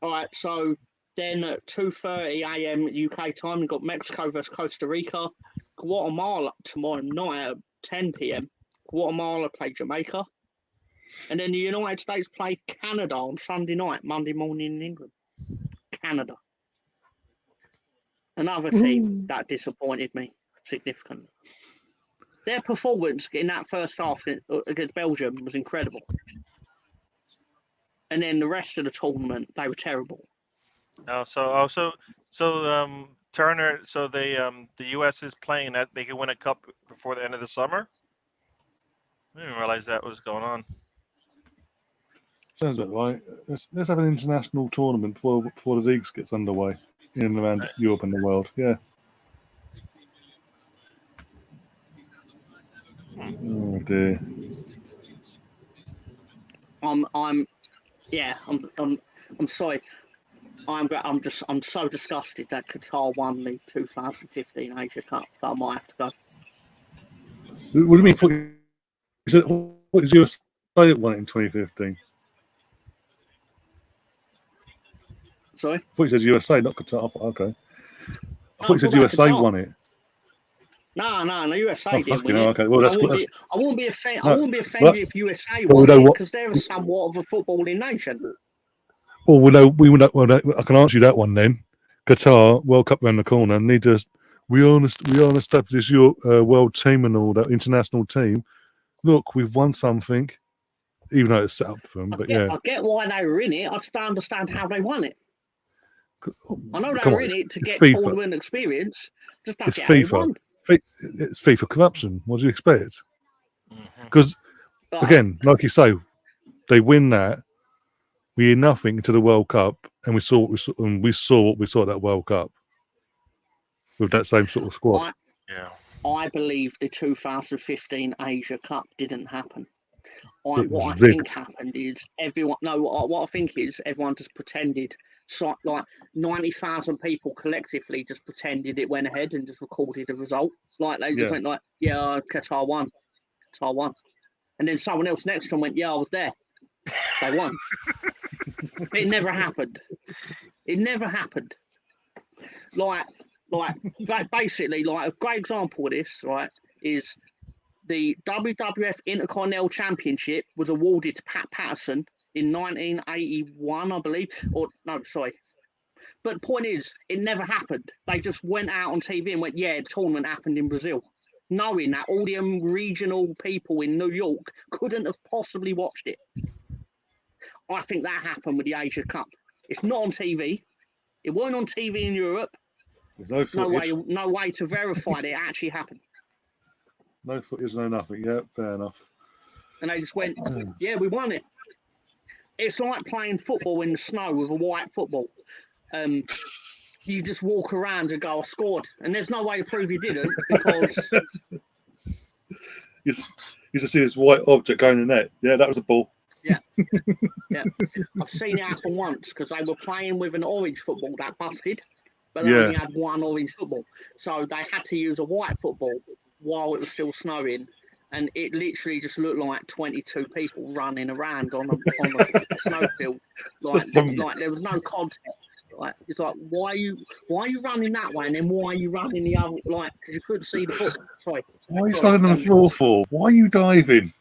all right, so then at 2:30 a.m. UK time, we've got Mexico versus Costa Rica. Guatemala tomorrow night at 10 p.m. Guatemala play Jamaica. And then the United States play Canada on Sunday night, Monday morning in England. Canada. Another team that disappointed me significantly. Their performance in that first half against Belgium was incredible. And then the rest of the tournament, they were terrible. Turner. So the U.S. is playing that they can win a cup before the end of the summer. I didn't realize that was going on. Sounds about right. Let's have an international tournament before the leagues gets underway in and around Europe and the world. Yeah. Oh dear. I'm sorry. I'm so disgusted that Qatar won the 2015 Asia Cup that I might have to go. What do you mean? What did USA won it in 2015? Sorry? I thought you said USA, not Qatar. Okay. I thought you said USA won it. No, USA didn't win it. Okay. Well, I wouldn't be offended if USA won it because they're somewhat of a footballing nation. Well, I can answer you that one then. Qatar World Cup around the corner. We are an established world team and all that international team. Look, we've won something, even though it's set up for them. I get why they were in it. I just don't understand how they won it. I know they were in it to get tournament experience. Just don't get how they won. It's FIFA corruption. What do you expect? Because again, like you say, they win that. We hear nothing into the World Cup, and we saw what we saw at that World Cup with that same sort of squad. I believe the 2015 Asia Cup didn't happen. What I think happened is everyone just pretended. So, like 90,000 people collectively just pretended it went ahead and just recorded the result. Like they just went like, "Yeah, Qatar won," and then someone else next to them went, "Yeah, I was there. They won." It never happened. Basically, a great example of this, right, is the WWF Intercontinental Championship was awarded to Pat Patterson in 1981, I believe. Or no, sorry. But the point is, it never happened. They just went out on TV and went, "Yeah, the tournament happened in Brazil," knowing that all the regional people in New York couldn't have possibly watched it. I think that happened with the Asia Cup. It's not on TV. It weren't on TV in Europe. There's no way to verify that it actually happened. No footage, no nothing. Yeah, fair enough. And they just went, "Yeah, we won it." It's like playing football in the snow with a white football. You just walk around and go, "I scored," and there's no way to prove you didn't because you just see this white object going in the net. Yeah, that was a ball. Yeah. I've seen it happen once because they were playing with an orange football that busted, but they only had one orange football, so they had to use a white football while it was still snowing, and it literally just looked like 22 people running around on a snowfield. Like there was no context. Like it's like, why are you running that way, and then why are you running the other? Like, because you couldn't see the football. Sorry. Why are you standing on the floor for? Why are you diving?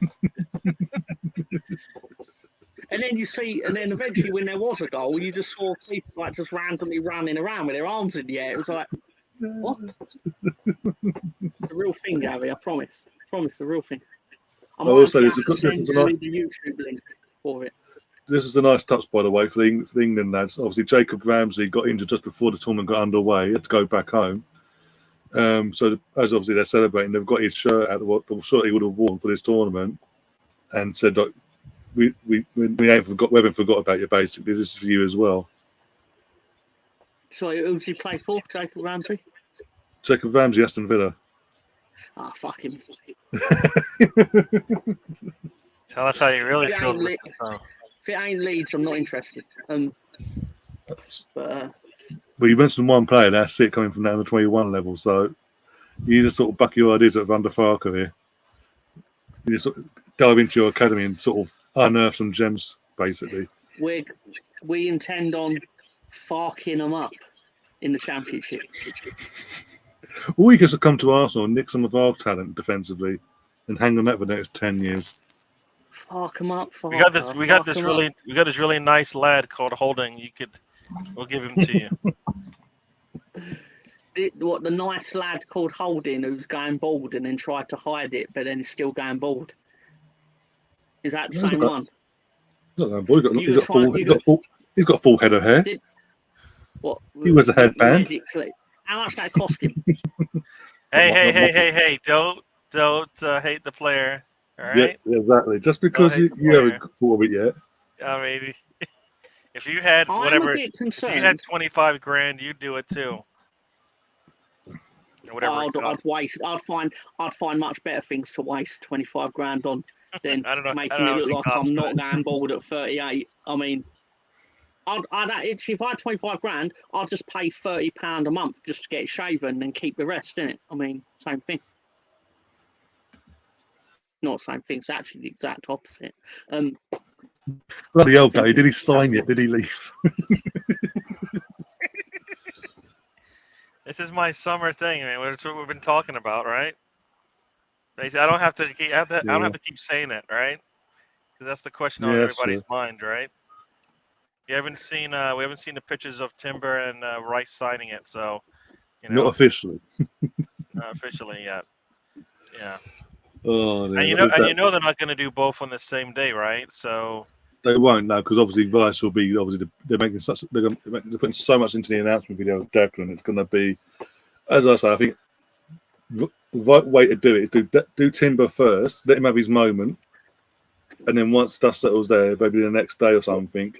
And then eventually when there was a goal, you just saw people like just randomly running around with their arms in the air. It was like, What? The real thing, Gary. I promise. Promise, the real thing. I will might say have this to is send a you nice- the YouTube link for it. This is a nice touch, by the way, for the England lads. Obviously, Jacob Ramsey got injured just before the tournament got underway. He had to go back home. So, as obviously they're celebrating, they've got his shirt out, the shirt he would have worn for this tournament, and said, "Look, we haven't forgot about you. Basically, this is for you as well." So, who does he play for? Jacob Ramsey? Jacob Ramsey, Aston Villa. Ah, fuck him. Tell us how you really If it feel, ain't, Mr. Tom. if it ain't Leeds, I'm not interested. But Well, you mentioned one player, that's it, coming from the under-21 level. So you just sort of buck your ideas at Van der Farker here. You just sort of dive into your academy and sort of unearth some gems, basically. we intend on farking them up in the Championship. Or we could just come to Arsenal and nick some of our talent defensively and hang on that for the next 10 years. Fark them up. We got this really nice lad called Holding. We'll give him to you. What, the nice lad called Holding who's going bald and then tried to hide it, but then is still going bald? Is that the same one? Look, that boy, he's got a full head of hair. What? He wears a headband. How much that cost him? Hey! Don't hate the player. All right. Yeah, exactly. Just because you haven't thought of it yet. I mean, if you had if you had 25 grand, you'd do it too. I'd find much better things to waste 25 grand on than making it look like I'm not going bald at 38. I mean, if I had 25 grand, I'd just pay £30 a month just to get it shaven and keep the rest in it. I mean, same thing. Not the same thing. It's actually the exact opposite. Bloody hell, guy! Did he sign it? Did he leave? This is my summer thing. I mean, that's what we've been talking about, right? I don't have to keep saying it, right? Because that's the question on everybody's mind, right? We haven't seen the pictures of Timber and Rice signing it, so not officially. Not officially yet. Yeah. Oh, and they're not going to do both on the same day, right? So they won't now, because obviously Vice will be they're putting so much into the announcement video of Declan. It's going to be, as I say, I think the right way to do it is do Timber first, let him have his moment, and then once dust settles there, maybe the next day or something,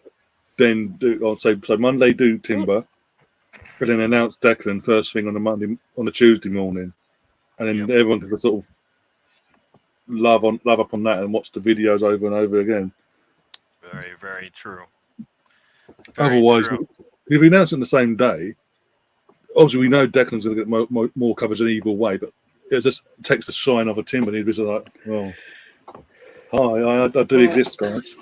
then so Monday do Timber, but then announce Declan first thing on the Tuesday morning, and then everyone can sort of love up on that and watch the videos over and over again. Very, very true. Otherwise, if we announce it on the same day, obviously we know Declan's going to get more coverage in either way, but it just takes the shine off of Tim, and he's just like, "Oh, hi, I do exist, guys.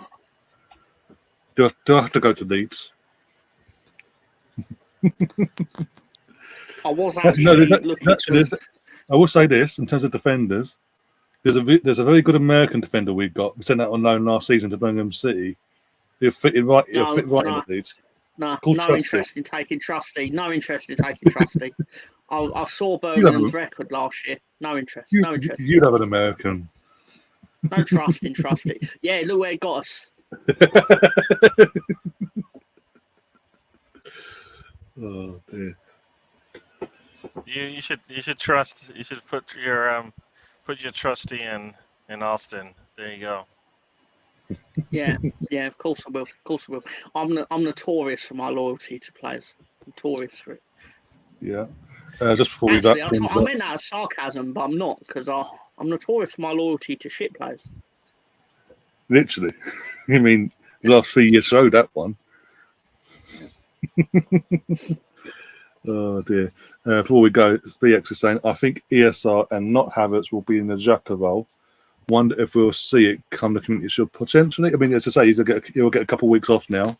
Do I have to go to Leeds?" I was actually looking. I will say this in terms of defenders. There's a very good American defender we've got. We sent that on loan last season to Birmingham City. He'll fit right in with Leeds. No interest in taking Trusty. No interest in taking Trusty. I saw Birmingham's record last year. No interest. No interest. You'd have an American. No trust in Trusty. Yeah, look where it got us. Oh dear. You should trust. You should put your Trusty in Austin. There you go. Yeah, of course I will. Of course I will. I'm notorious for my loyalty to players. Notorious for it. Yeah. Just before I meant that as sarcasm, but I'm not, because I'm notorious for my loyalty to shit players. Literally. I mean, the last 3 years showed that one. Oh dear. Before we go, BX is saying, I think ESR and not Havertz will be in the Xhaka role. Wonder if we'll see it come the Community Shield potentially. I mean, as I say, he'll get a couple of weeks off now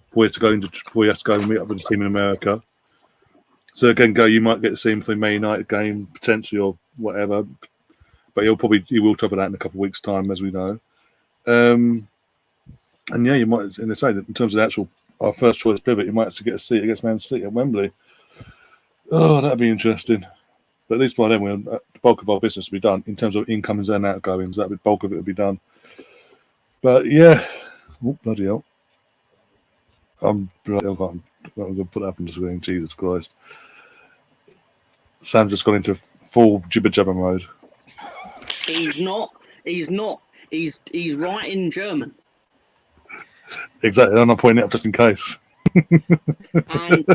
before he has to go and meet up with the team in America. So again, you might get to see him for the Man United game potentially or whatever, but he will cover that in a couple of weeks' time, as we know. And yeah, you might, in terms of our first choice pivot, you might actually get a seat against Man City at Wembley. Oh, that'd be interesting. But at least by then, the bulk of our business will be done in terms of incomings and outgoings. That the bulk of it will be done. But yeah, bloody hell! I'm going to put that up on the screen. Jesus Christ! Sam's just gone into full jibber jabber mode. He's not. He's writing German. Exactly. I'm not pointing it up just in case. And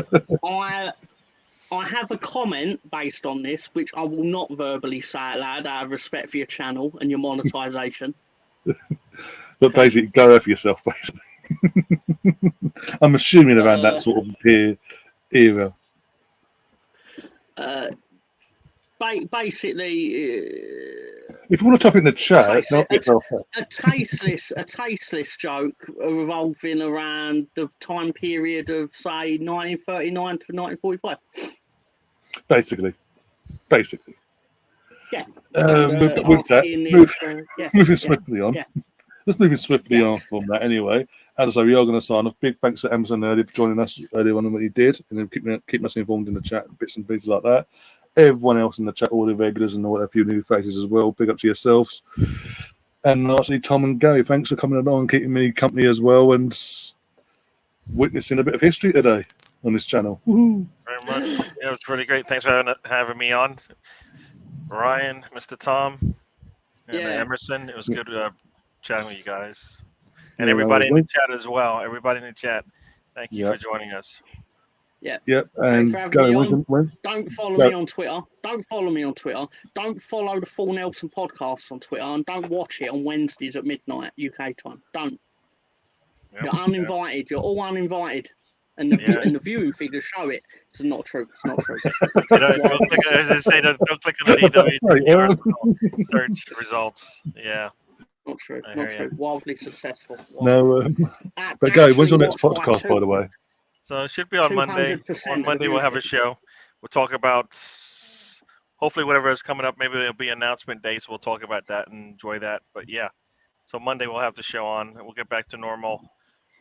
I have a comment based on this, which I will not verbally say out loud out of respect for your channel and your monetization. But basically, go over yourself, basically. I'm assuming around that sort of era. Basically, if you want to type in the chat, a tasteless joke revolving around the time period of, say, 1939 to 1945. Basically. Yeah. With that, moving swiftly on. Yeah. Let's move swiftly on from that anyway. As I say, we are going to sign off. Big thanks to Amazon earlier for joining us earlier on in what he did, and then keeping us informed in the chat, bits and pieces like that. Everyone else in the chat, all the regulars and a few new faces as well. Big up to yourselves. And lastly, Tom and Gary, thanks for coming along and keeping me company as well and witnessing a bit of history today on this channel. Woohoo! Very much. Yeah, it was pretty great. Thanks for having me on, Ryan, Mr. Tom, and Emerson. It was good chatting with you guys, and everybody in the chat as well. Everybody in the chat, thank you for joining us. Yeah. Yep. And don't follow me on Twitter. Don't follow me on Twitter. Don't follow the Full Nelson podcast on Twitter, and don't watch it on Wednesdays at midnight UK time. Don't. Yep. You're uninvited. You're all uninvited. And the viewing figures show it. It's not true. It's not true. Don't click, as I say, don't click on the search results. Yeah. Not true. Not true. Wildly successful. No. But go. When's your next podcast, by the way? So it should be on Monday. On Monday we'll have a show. We'll talk about hopefully whatever is coming up. Maybe there'll be announcement dates. We'll talk about that and enjoy that. But yeah, so Monday we'll have the show on. We'll get back to normal.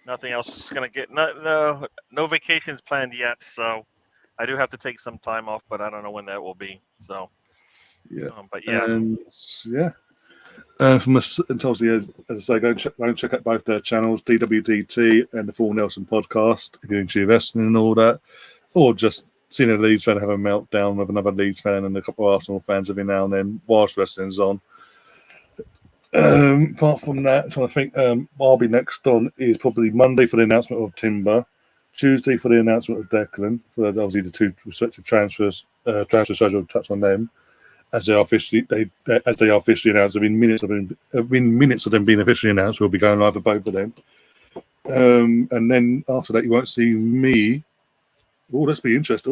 Nothing else is gonna get no vacations planned yet. So I do have to take some time off, but I don't know when that will be. So yeah, but yeah, and yeah. From us, and obviously, as I say, go and check out both their channels, DWDT and the Full Nelson podcast, if you're into wrestling and all that, or just seeing a Leeds fan have a meltdown with another Leeds fan and a couple of Arsenal fans every now and then whilst wrestling's on. Apart from that, I'm trying to think, I'll be next on is probably Monday for the announcement of Timber, Tuesday for the announcement of Declan, for obviously the two respective transfers. Transfer shows will touch on them. As they are officially announced, within minutes of them being officially announced, we'll be going live for both of them. And then after that, you won't see me. Oh, let's be interesting.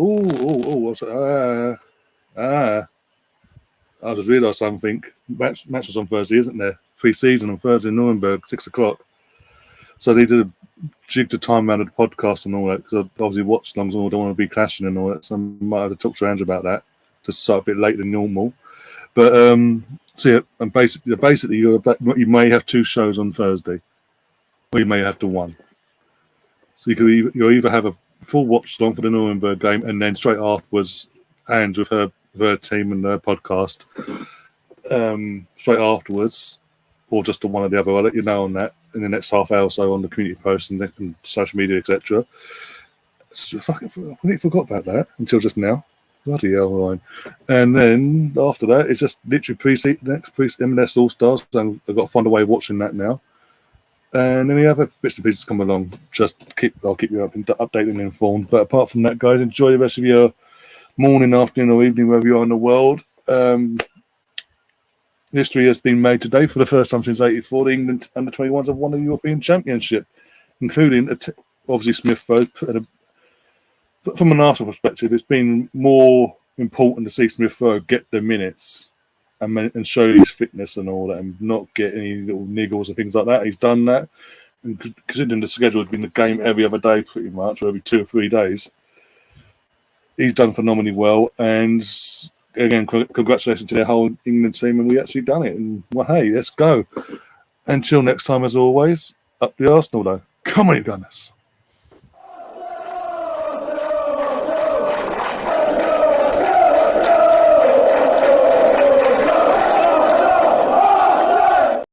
I just realised something. Match was on Thursday, isn't there? Pre-season on Thursday in Nuremberg, 6:00. So they did a jig the time around of the podcast and all that, because obviously watch longs and all don't want to be clashing and all that. So I might have to talk to Andrew about that. To start a bit later than normal, but so yeah, and basically you may have two shows on Thursday, or you may have to one. So you'll either have a full watch long for the Nuremberg game, and then straight afterwards, Ange with her team and their podcast straight afterwards, or just on one or the other. I'll let you know on that in the next half hour or so on the community post and social media, etc. I forgot about that until just now. Bloody hell, Ryan. And then after that, it's just literally next MLS All Stars. So I've got to find a way of watching that now. And any other bits and pieces come along, I'll keep you updated and informed. But apart from that, guys, enjoy the rest of your morning, afternoon, or evening, wherever you are in the world. History has been made today for the first time since '84. The England under-21s have won the European Championship, including obviously Smith Rowe. From an Arsenal perspective, it's been more important to see Smith Rowe get the minutes and show his fitness and all that, and not get any little niggles and things like that. He's done that, and considering the schedule has been the game every other day, pretty much, or every 2 or 3 days, he's done phenomenally well. And again, congratulations to the whole England team, and we actually done it. And well, hey, let's go. Until next time, as always, up the Arsenal though. Come on, you Gunners.